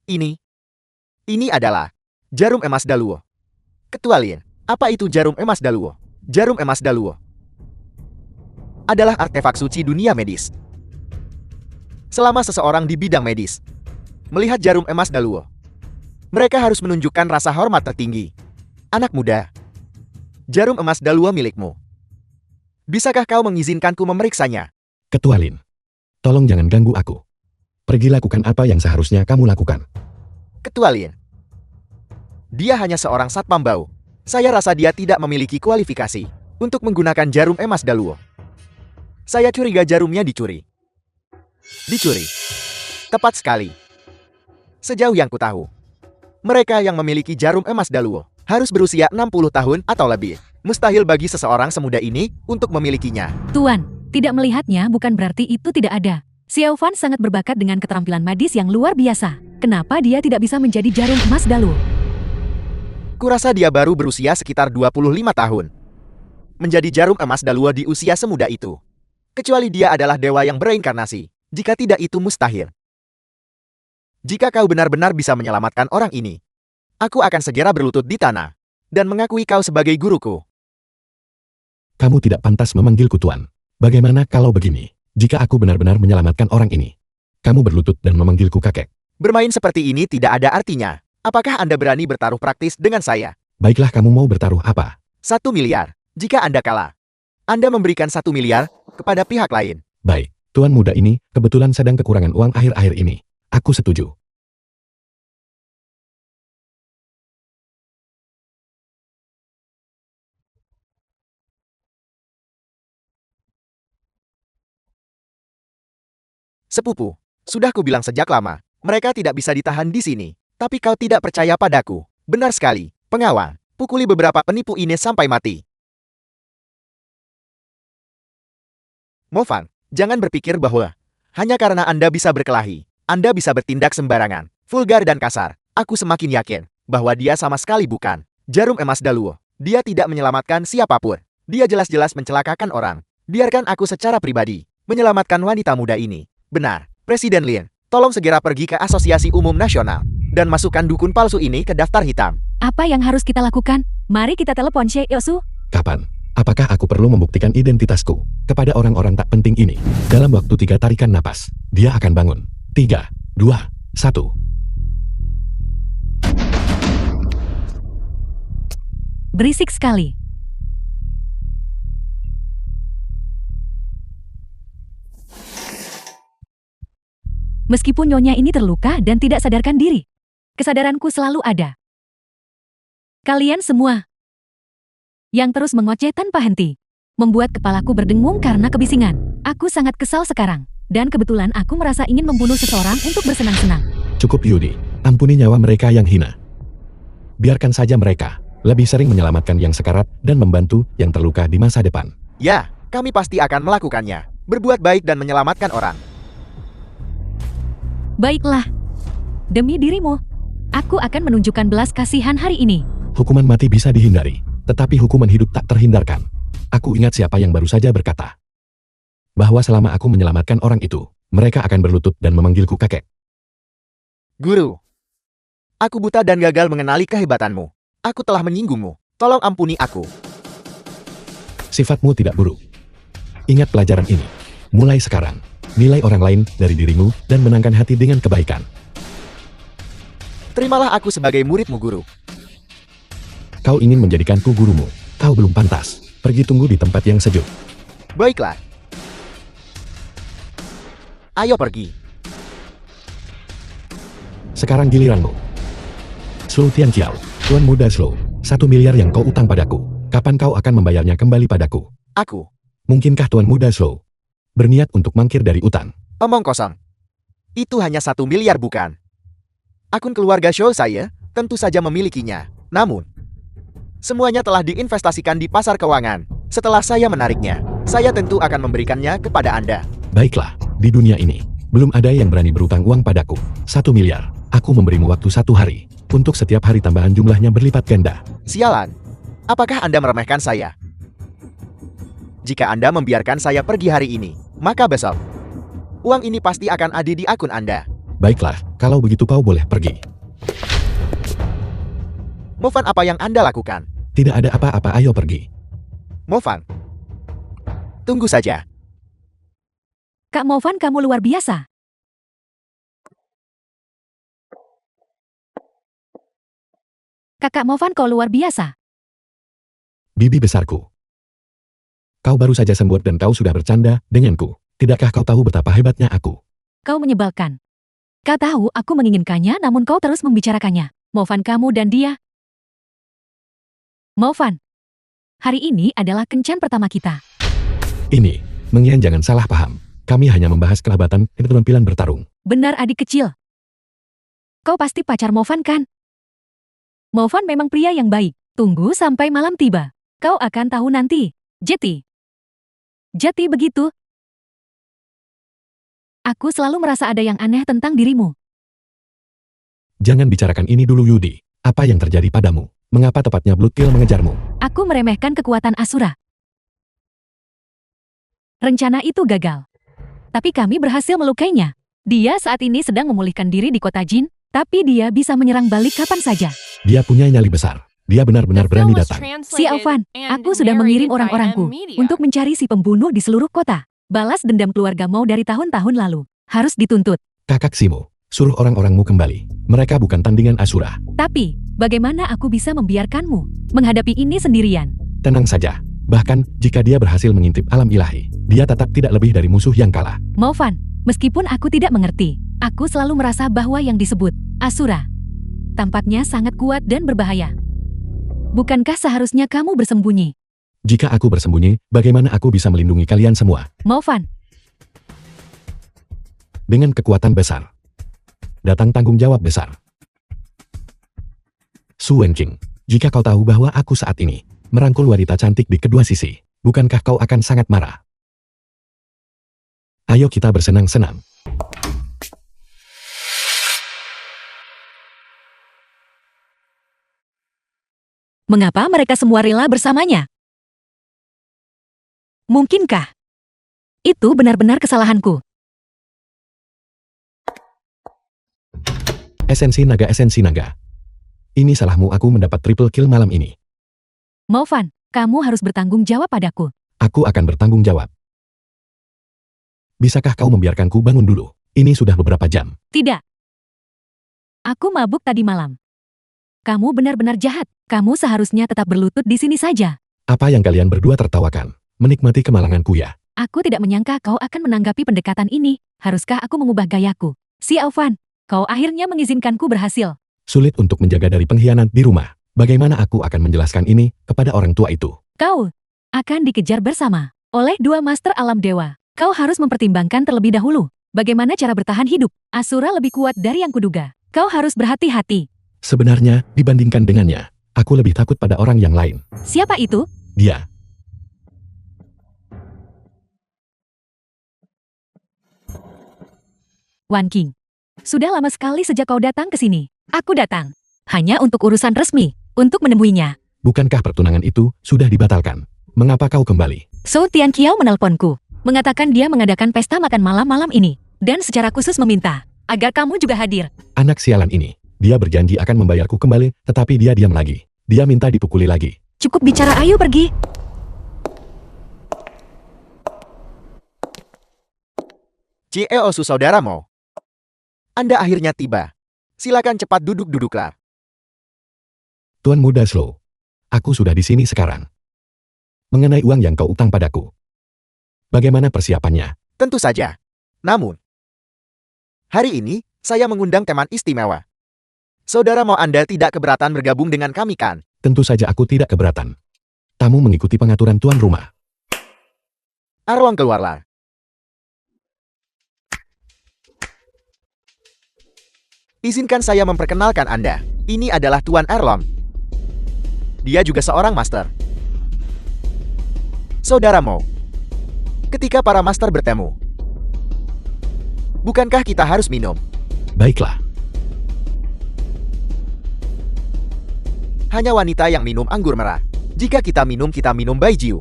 Speaker 1: Ini adalah jarum emas Daluo. Ketua Lin, apa itu jarum emas Daluo? Jarum emas Daluo adalah artefak suci dunia medis. Selama seseorang di bidang medis melihat jarum emas Daluo, mereka harus menunjukkan rasa hormat tertinggi. Anak muda, jarum emas Daluo milikmu. Bisakah kau mengizinkanku memeriksanya?
Speaker 2: Ketua Lin, tolong jangan ganggu aku. Pergi lakukan apa yang seharusnya kamu lakukan.
Speaker 1: Ketua Lin, dia hanya seorang satpam bau. Saya rasa dia tidak memiliki kualifikasi untuk menggunakan jarum emas Daluo. Saya curiga jarumnya dicuri. Dicuri. Tepat sekali. Sejauh yang kutahu, mereka yang memiliki jarum emas Daluo harus berusia 60 tahun atau lebih. Mustahil bagi seseorang semuda ini untuk memilikinya.
Speaker 3: Tuan, tidak melihatnya bukan berarti itu tidak ada. Xiao Fan sangat berbakat dengan keterampilan medis yang luar biasa. Kenapa dia tidak bisa menjadi jarum emas Daluo?
Speaker 1: Kurasa dia baru berusia sekitar 25 tahun. Menjadi jarum emas Daluo di usia semuda itu. Kecuali dia adalah dewa yang bereinkarnasi. Jika tidak itu mustahil. Jika kau benar-benar bisa menyelamatkan orang ini, aku akan segera berlutut di tanah dan mengakui kau sebagai guruku.
Speaker 2: Kamu tidak pantas memanggilku Tuan. Bagaimana kalau begini? Jika aku benar-benar menyelamatkan orang ini, kamu berlutut dan memanggilku kakek.
Speaker 1: Bermain seperti ini tidak ada artinya. Apakah Anda berani bertaruh praktis dengan saya?
Speaker 2: Baiklah, kamu mau bertaruh apa?
Speaker 1: 1 miliar. Jika Anda kalah, Anda memberikan 1 miliar kepada pihak lain.
Speaker 2: Baik, Tuan muda ini kebetulan sedang kekurangan uang akhir-akhir ini. Aku setuju.
Speaker 1: Sepupu, sudah kubilang sejak lama, mereka tidak bisa ditahan di sini. Tapi kau tidak percaya padaku. Benar sekali, pengawal. Pukuli beberapa penipu ini sampai mati. Mo Fang, jangan berpikir bahwa hanya karena Anda bisa berkelahi, Anda bisa bertindak sembarangan, vulgar dan kasar. Aku semakin yakin bahwa dia sama sekali bukan jarum emas Daluo. Dia tidak menyelamatkan siapapun. Dia jelas-jelas mencelakakan orang. Biarkan aku secara pribadi menyelamatkan wanita muda ini. Benar, Presiden Lin, tolong segera pergi ke Asosiasi Umum Nasional dan masukkan dukun palsu ini ke daftar hitam.
Speaker 3: Apa yang harus kita lakukan? Mari kita telepon Sheikh Yosu.
Speaker 2: Kapan? Apakah aku perlu membuktikan identitasku kepada orang-orang tak penting ini? Dalam waktu 3 tarikan napas, dia akan bangun. 3, 2, 1.
Speaker 3: Berisik sekali. Meskipun nyonya ini terluka dan tidak sadarkan diri, kesadaranku selalu ada. Kalian semua yang terus mengoceh tanpa henti, membuat kepalaku berdengung karena kebisingan. Aku sangat kesal sekarang, dan kebetulan aku merasa ingin membunuh seseorang untuk bersenang-senang.
Speaker 2: Cukup Yudi, ampuni nyawa mereka yang hina. Biarkan saja mereka lebih sering menyelamatkan yang sekarat dan membantu yang terluka di masa depan.
Speaker 1: Ya, kami pasti akan melakukannya. Berbuat baik dan menyelamatkan orang.
Speaker 3: Baiklah. Demi dirimu, aku akan menunjukkan belas kasihan hari ini.
Speaker 2: Hukuman mati bisa dihindari, tetapi hukuman hidup tak terhindarkan. Aku ingat siapa yang baru saja berkata bahwa selama aku menyelamatkan orang itu, mereka akan berlutut dan memanggilku kakek.
Speaker 1: Guru, aku buta dan gagal mengenali kehebatanmu. Aku telah menyinggungmu. Tolong ampuni aku.
Speaker 2: Sifatmu tidak buruk. Ingat pelajaran ini. Mulai sekarang, nilai orang lain dari dirimu dan menangkan hati dengan kebaikan.
Speaker 1: Terimalah aku sebagai muridmu, Guru.
Speaker 2: Kau ingin menjadikanku gurumu. Kau belum pantas. Pergi tunggu di tempat yang sejuk.
Speaker 1: Baiklah. Ayo pergi.
Speaker 2: Sekarang giliranmu. Slow Tianqiao, Tuan Muda Slow. 1 miliar yang kau utang padaku. Kapan kau akan membayarnya kembali padaku?
Speaker 1: Aku.
Speaker 2: Mungkinkah Tuan Muda Slow berniat untuk mangkir dari utang?
Speaker 1: Omong kosong. Itu hanya 1 miliar bukan? Akun keluarga Shou saya tentu saja memilikinya. Namun, semuanya telah diinvestasikan di pasar keuangan. Setelah saya menariknya, saya tentu akan memberikannya kepada Anda.
Speaker 2: Baiklah, di dunia ini, belum ada yang berani berutang uang padaku. 1 miliar. Aku memberimu waktu 1 hari. Untuk setiap hari tambahan jumlahnya berlipat ganda.
Speaker 1: Sialan. Apakah Anda meremehkan saya? Jika Anda membiarkan saya pergi hari ini, maka besok, uang ini pasti akan ada di akun Anda.
Speaker 2: Baiklah, kalau begitu kau boleh pergi.
Speaker 1: Movan, apa yang Anda lakukan?
Speaker 2: Tidak ada apa-apa, ayo pergi.
Speaker 1: Movan. Tunggu saja.
Speaker 3: Kak Movan, kamu luar biasa. Kakak Movan, kau luar biasa.
Speaker 2: Bibi besarku. Kau baru saja sembuh dan kau sudah bercanda denganku. Tidakkah kau tahu betapa hebatnya aku?
Speaker 3: Kau menyebalkan. Kau tahu aku menginginkannya namun kau terus membicarakannya. Movan, kamu dan dia. Movan. Hari ini adalah kencan pertama kita.
Speaker 2: Ini, Mengian jangan salah paham. Kami hanya membahas kerabatan dan keterampilan bertarung.
Speaker 3: Benar adik kecil. Kau pasti pacar Movan kan? Movan memang pria yang baik. Tunggu sampai malam tiba. Kau akan tahu nanti. Jeti. Jeti begitu. Aku selalu merasa ada yang aneh tentang dirimu.
Speaker 2: Jangan bicarakan ini dulu Yudi. Apa yang terjadi padamu? Mengapa tepatnya Blood Kill mengejarmu?
Speaker 3: Aku meremehkan kekuatan Asura. Rencana itu gagal. Tapi kami berhasil melukainya. Dia saat ini sedang memulihkan diri di kota Jin, tapi dia bisa menyerang balik kapan saja.
Speaker 2: Dia punya nyali besar. Dia benar-benar
Speaker 5: The film
Speaker 2: berani
Speaker 5: was
Speaker 2: datang.
Speaker 3: Si
Speaker 5: translated
Speaker 3: Alvan,
Speaker 5: and
Speaker 3: aku sudah mengirim
Speaker 5: narrated by
Speaker 3: orang-orangku
Speaker 5: M-Media.
Speaker 3: untuk mencari si pembunuh di seluruh kota. Balas dendam keluarga Mau dari tahun-tahun lalu. Harus dituntut.
Speaker 2: Kakak Simo, suruh orang-orangmu kembali. Mereka bukan tandingan Asura.
Speaker 3: Tapi, bagaimana aku bisa membiarkanmu menghadapi ini sendirian?
Speaker 2: Tenang saja. Bahkan, jika dia berhasil mengintip alam ilahi, dia tetap tidak lebih dari musuh yang kalah.
Speaker 3: Movan, meskipun aku tidak mengerti, aku selalu merasa bahwa yang disebut Asura tampaknya sangat kuat dan berbahaya. Bukankah seharusnya kamu bersembunyi?
Speaker 2: Jika aku bersembunyi, bagaimana aku bisa melindungi kalian semua?
Speaker 3: Movan,
Speaker 2: Dengan kekuatan besar, datang tanggung jawab besar. Su Wenqing, jika kau tahu bahwa aku saat ini merangkul wanita cantik di kedua sisi, bukankah kau akan sangat marah? Ayo kita bersenang-senang.
Speaker 3: mengapa mereka semua rela bersamanya? Mungkinkah itu benar-benar kesalahanku?
Speaker 2: Esensi naga. Ini salahmu, aku mendapat triple kill malam ini.
Speaker 3: Movan, kamu harus bertanggung jawab padaku.
Speaker 2: Aku akan bertanggung jawab. Bisakah kau membiarkanku bangun dulu? Ini sudah beberapa jam.
Speaker 3: Tidak. Aku mabuk tadi malam. Kamu benar-benar jahat. Kamu seharusnya tetap berlutut di sini saja.
Speaker 2: Apa yang kalian berdua tertawakan? Menikmati kemalanganku ya?
Speaker 3: Aku tidak menyangka kau akan menanggapi pendekatan ini. Haruskah aku mengubah gayaku? Si Alvan, kau akhirnya mengizinkanku berhasil.
Speaker 2: Sulit untuk menjaga dari pengkhianat di rumah. Bagaimana aku akan menjelaskan ini kepada orang tua itu?
Speaker 3: Kau akan dikejar bersama oleh dua master alam dewa. Kau harus mempertimbangkan terlebih dahulu bagaimana cara bertahan hidup. Asura lebih kuat dari yang kuduga. Kau harus berhati-hati.
Speaker 2: Sebenarnya, dibandingkan dengannya, aku lebih takut pada orang yang lain.
Speaker 3: Siapa itu?
Speaker 2: Dia.
Speaker 3: Wan King. Sudah lama sekali sejak kau datang ke sini. Aku datang hanya untuk urusan resmi, untuk menemuinya.
Speaker 2: Bukankah pertunangan itu sudah dibatalkan? Mengapa kau kembali?
Speaker 3: So Tian Kiao menelponku, mengatakan dia mengadakan pesta makan malam-malam ini, dan secara khusus meminta agar kamu juga hadir.
Speaker 2: Anak sialan ini. Dia berjanji akan membayarku kembali, tetapi dia diam lagi. Dia minta dipukuli lagi.
Speaker 3: Cukup bicara, ayo pergi.
Speaker 1: Cieosu saudara Mo. Anda akhirnya tiba. Silakan cepat duduklah.
Speaker 2: Tuan Muda Slow. Aku sudah di sini sekarang. Mengenai uang yang kau utang padaku. Bagaimana persiapannya?
Speaker 1: Tentu saja. Namun, hari ini, saya mengundang teman istimewa. Saudara Mo, Anda tidak keberatan bergabung dengan kami kan?
Speaker 2: Tentu saja aku tidak keberatan. Tamu mengikuti pengaturan tuan rumah.
Speaker 1: Arlong, keluarlah. Izinkan saya memperkenalkan Anda. Ini adalah Tuan Erlong. Dia juga seorang master. Saudara Mo, ketika para master bertemu, bukankah kita harus minum?
Speaker 2: Baiklah.
Speaker 1: Hanya wanita yang minum anggur merah. Jika kita minum baijiu.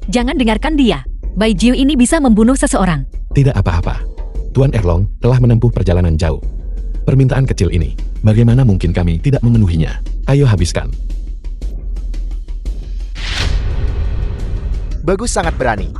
Speaker 3: Jangan dengarkan dia. Baijiu ini bisa membunuh seseorang.
Speaker 2: Tidak apa-apa. Tuan Erlong telah menempuh perjalanan jauh. Permintaan kecil ini, bagaimana mungkin kami tidak memenuhinya? Ayo habiskan.
Speaker 1: Bagus, sangat berani.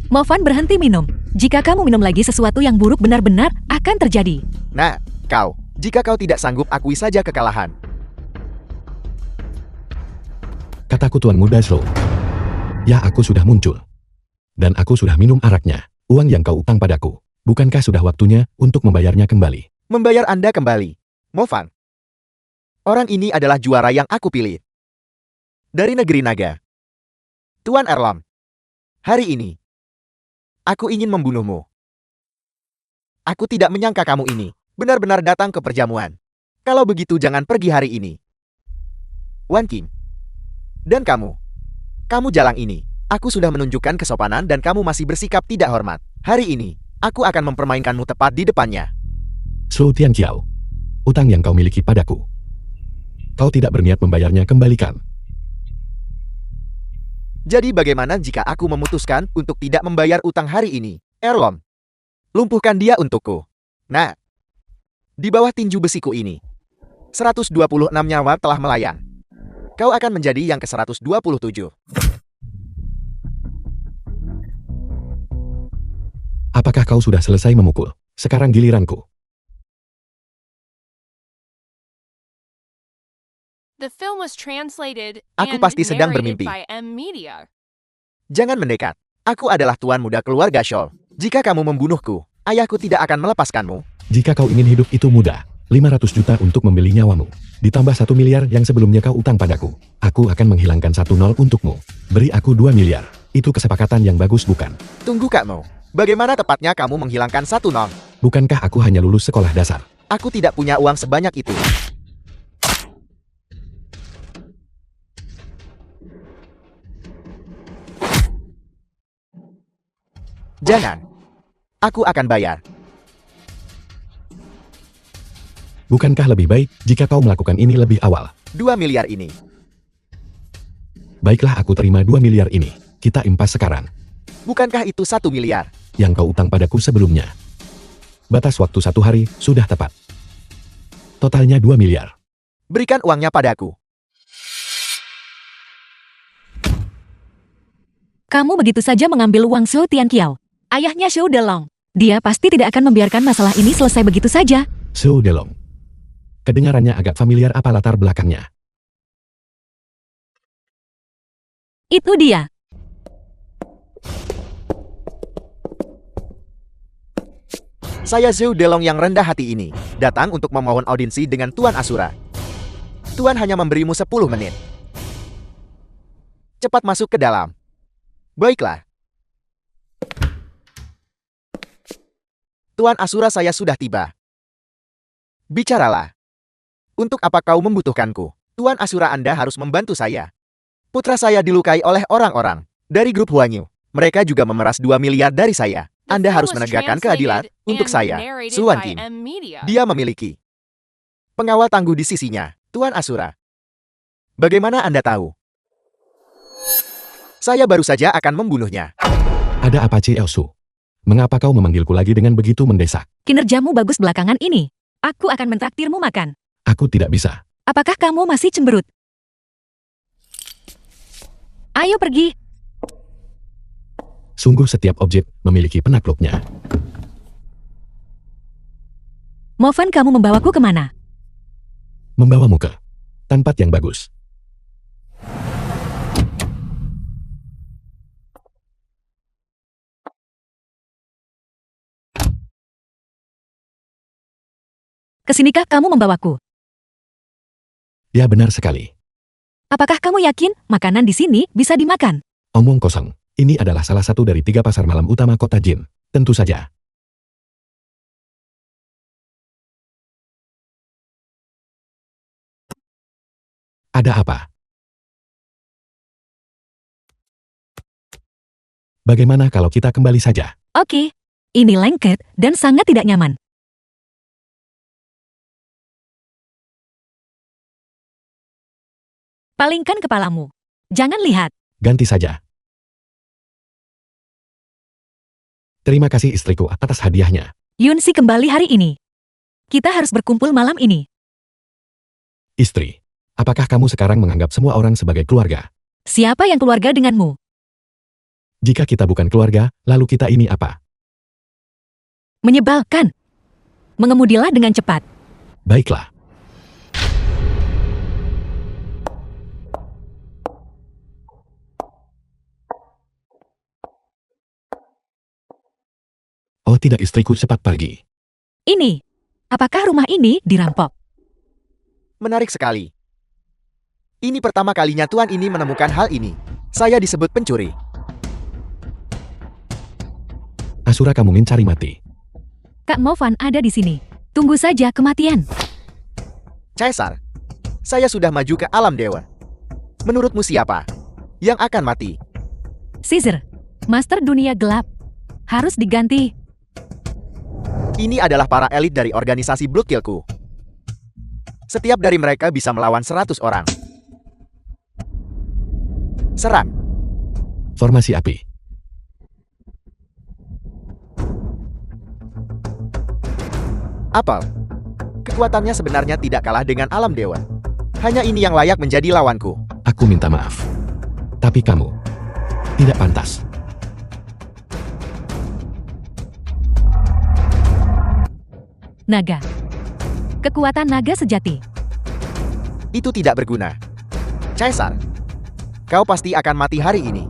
Speaker 3: Movan, berhenti minum. Jika kamu minum lagi, sesuatu yang buruk benar-benar akan terjadi.
Speaker 1: Nah, jika kau tidak sanggup, akui saja kekalahan.
Speaker 2: Kataku Tuan Muda Slow. Ya, aku sudah muncul. Dan aku sudah minum araknya. Uang yang kau utang padaku. Bukankah sudah waktunya untuk membayarnya kembali?
Speaker 1: Membayar Anda kembali. Movan. Orang ini adalah juara yang aku pilih. Dari negeri naga. Tuan Erlon. Hari ini, aku ingin membunuhmu. Aku tidak menyangka kamu ini benar-benar datang ke perjamuan. Kalau begitu jangan pergi hari ini. Wan King. Dan kamu jalang ini. Aku sudah menunjukkan kesopanan dan kamu masih bersikap tidak hormat. Hari ini, aku akan mempermainkanmu tepat di depannya.
Speaker 2: Slow Tianqiao. Utang yang kau miliki padaku. Kau tidak berniat membayarnya, kembalikan.
Speaker 1: Jadi bagaimana jika aku memutuskan untuk tidak membayar utang hari ini? Erlon, lumpuhkan dia untukku. Nah, di bawah tinju besiku ini, 126 nyawa telah melayang. Kau akan menjadi yang ke-127.
Speaker 2: Apakah kau sudah selesai memukul? Sekarang giliranku.
Speaker 5: The film was translated
Speaker 1: Aku
Speaker 5: and
Speaker 1: pasti sedang
Speaker 5: narrated
Speaker 1: bermimpi.
Speaker 5: by M Media.
Speaker 1: Jangan mendekat. Aku adalah tuan muda keluarga Scholl. Jika kamu membunuhku, ayahku tidak akan melepaskanmu.
Speaker 2: Jika kau ingin hidup itu mudah, 500 juta untuk membeli nyawamu. Ditambah 1 miliar yang sebelumnya kau utang padaku. Aku akan menghilangkan 1 nol untukmu. Beri aku 2 miliar. Itu kesepakatan yang bagus, bukan?
Speaker 1: Tunggu Kak Mo. Bagaimana tepatnya kamu menghilangkan 1 nol?
Speaker 2: Bukankah aku hanya lulus sekolah dasar?
Speaker 1: Aku tidak punya uang sebanyak itu. Jangan. Aku akan bayar.
Speaker 2: Bukankah lebih baik jika kau melakukan ini lebih awal?
Speaker 1: 2 miliar ini.
Speaker 2: Baiklah, aku terima 2 miliar ini. Kita impas sekarang.
Speaker 1: Bukankah itu 1 miliar?
Speaker 2: Yang kau utang padaku sebelumnya. Batas waktu 1 hari sudah tepat. Totalnya 2 miliar.
Speaker 1: Berikan uangnya padaku.
Speaker 3: Kamu begitu saja mengambil uang Shou Tianqiao, ayahnya Shou Delong. Dia pasti tidak akan membiarkan masalah ini selesai begitu saja.
Speaker 2: Shou Delong. Kedengarannya agak familiar, apa latar belakangnya?
Speaker 3: Itu dia.
Speaker 1: Saya Zhou Delong yang rendah hati ini, datang untuk memohon audiensi dengan Tuan Asura. Tuan hanya memberimu 10 menit. Cepat masuk ke dalam. Baiklah. Tuan Asura, saya sudah tiba. Bicaralah. Untuk apa kau membutuhkanku? Tuan Asura, Anda harus membantu saya. Putra saya dilukai oleh orang-orang dari grup Huanyu. Mereka juga memeras 2 miliar dari saya.
Speaker 5: The
Speaker 1: Anda
Speaker 5: film
Speaker 1: harus
Speaker 5: was
Speaker 1: menegakkan
Speaker 5: translated
Speaker 1: keadilan untuk
Speaker 5: and
Speaker 1: saya,
Speaker 5: narrated
Speaker 1: Suan
Speaker 5: by
Speaker 1: Kim.
Speaker 5: M Media.
Speaker 1: Dia memiliki pengawal tangguh di sisinya, Tuan Asura. Bagaimana Anda tahu? Saya baru saja akan membunuhnya.
Speaker 2: Ada apa, Elsu? Mengapa kau memanggilku lagi dengan begitu mendesak?
Speaker 3: Kinerjamu bagus belakangan ini. Aku akan mentraktirmu makan.
Speaker 2: Aku tidak bisa.
Speaker 3: Apakah kamu masih cemberut? Ayo pergi.
Speaker 2: Sungguh setiap objek memiliki penakluknya.
Speaker 3: Movan, kamu membawaku kemana?
Speaker 2: Membawamu ke tempat yang bagus.
Speaker 3: Kesinikah kamu membawaku?
Speaker 2: Ya, benar sekali.
Speaker 3: Apakah kamu yakin makanan di sini bisa dimakan?
Speaker 2: Omong kosong. Ini adalah salah satu dari 3 pasar malam utama kota Jin. Tentu saja. Ada apa? Bagaimana kalau kita kembali saja?
Speaker 3: Oke, ini lengket dan sangat tidak nyaman. Palingkan kepalamu. Jangan lihat.
Speaker 2: Ganti saja. Terima kasih istriku atas hadiahnya.
Speaker 3: Yunsi kembali hari ini. Kita harus berkumpul malam ini.
Speaker 2: Istri, apakah kamu sekarang menganggap semua orang sebagai keluarga?
Speaker 3: Siapa yang keluarga denganmu?
Speaker 2: Jika kita bukan keluarga, lalu kita ini apa?
Speaker 3: Menyebalkan. Mengemudilah dengan cepat.
Speaker 2: Baiklah. Oh tidak, istriku, cepat pergi.
Speaker 3: Ini. Apakah rumah ini dirampok?
Speaker 1: Menarik sekali. Ini pertama kalinya tuan ini menemukan hal ini. Saya disebut pencuri.
Speaker 2: Asura, kamu mencari mati.
Speaker 3: Kak Movan ada di sini. Tunggu saja kematian.
Speaker 1: Caesar, saya sudah maju ke alam dewa. Menurutmu siapa yang akan mati?
Speaker 3: Caesar, Master Dunia Gelap. Harus diganti.
Speaker 1: Ini adalah para elit dari organisasi Blue Kill-ku. Setiap dari mereka bisa melawan 100 orang. Serang.
Speaker 2: Formasi api.
Speaker 1: Apel. Kekuatannya sebenarnya tidak kalah dengan alam dewa. Hanya ini yang layak menjadi lawanku.
Speaker 2: Aku minta maaf. Tapi kamu tidak pantas.
Speaker 3: Naga. Kekuatan naga sejati.
Speaker 1: Itu tidak berguna. Caesar, kau pasti akan mati hari ini.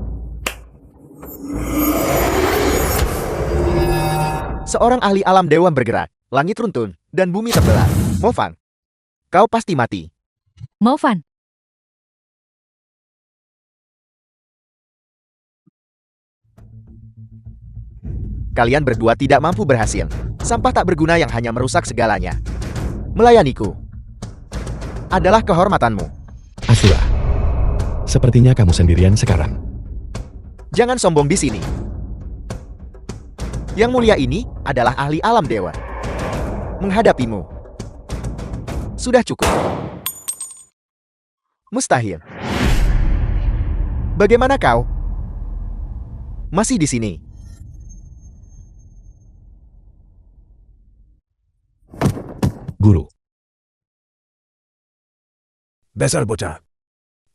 Speaker 1: Seorang ahli alam dewa bergerak, langit runtun, dan bumi terbelah. Movan, kau pasti mati.
Speaker 3: Movan.
Speaker 1: Kalian berdua tidak mampu berhasil. Sampah tak berguna yang hanya merusak segalanya. Melayaniku adalah kehormatanmu.
Speaker 2: Asura, sepertinya kamu sendirian sekarang.
Speaker 1: Jangan sombong di sini. Yang mulia ini adalah ahli alam dewa. Menghadapimu sudah cukup. Mustahil. Bagaimana kau? Masih di sini.
Speaker 2: Guru,
Speaker 4: Besar bocah.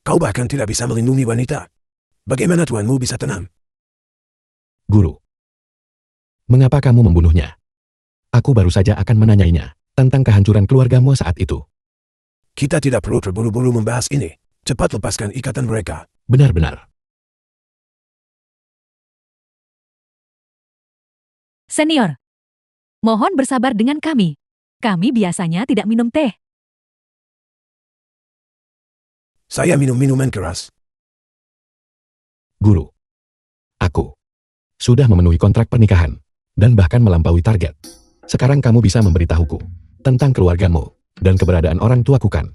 Speaker 4: Kau bahkan tidak bisa melindungi wanita. Bagaimana tuanmu bisa tenang?
Speaker 2: guru. Mengapa kamu membunuhnya? Aku baru saja akan menanyainya tentang kehancuran keluargamu saat itu.
Speaker 4: Kita tidak perlu terburu-buru membahas ini. Cepat lepaskan ikatan mereka.
Speaker 2: Benar-benar.
Speaker 3: Senior. Mohon bersabar dengan kami. Kami biasanya tidak minum teh.
Speaker 4: Saya minum minuman keras.
Speaker 2: Guru, aku sudah memenuhi kontrak pernikahan dan bahkan melampaui target. Sekarang kamu bisa memberitahuku tentang keluargamu dan keberadaan orang tuaku kan?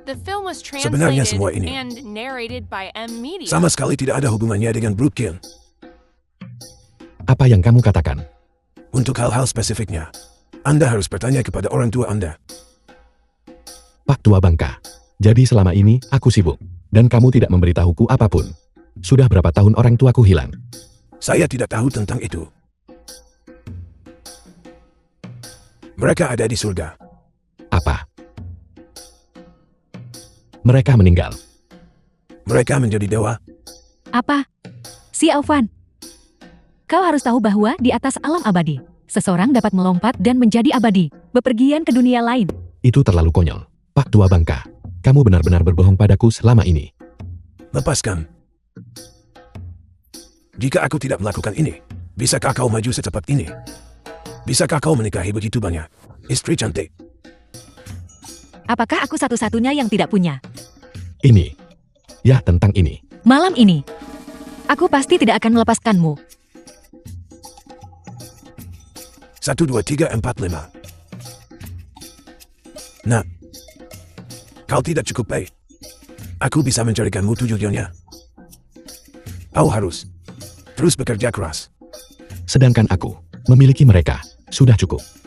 Speaker 5: The film was
Speaker 4: Sebenarnya semua
Speaker 5: translated
Speaker 4: ini
Speaker 5: and narrated by M Media.
Speaker 4: Sama sekali tidak ada hubungannya dengan Blue Kill.
Speaker 2: Apa yang kamu katakan?
Speaker 4: Untuk hal-hal spesifiknya, Anda harus bertanya kepada orang tua Anda.
Speaker 2: Pak Tua Bangka. Jadi selama ini aku sibuk dan kamu tidak memberitahuku apapun. Sudah berapa tahun orang tuaku hilang?
Speaker 4: Saya tidak tahu tentang itu. Mereka ada di surga.
Speaker 2: Apa? Mereka meninggal.
Speaker 4: Mereka menjadi dewa.
Speaker 3: Apa? Si Alvan. Kau harus tahu bahwa di atas alam abadi, seseorang dapat melompat dan menjadi abadi, bepergian ke dunia lain.
Speaker 2: Itu terlalu konyol. Pak Tua Bangka, kamu benar-benar berbohong padaku selama ini.
Speaker 4: Lepaskan. Jika aku tidak melakukan ini, bisakah kau maju secepat ini? Bisakah kau menikahi begitu banyak istri cantik?
Speaker 3: Apakah aku satu-satunya yang tidak punya?
Speaker 2: Ini. Ya, tentang ini.
Speaker 3: Malam ini, aku pasti tidak akan melepaskanmu.
Speaker 4: 1, 2, 3, 4, 5. Nah, Kau tidak cukup baik. Aku bisa mencarikanmu 7 juta. Kau harus terus bekerja keras.
Speaker 2: Sedangkan aku memiliki mereka, sudah cukup.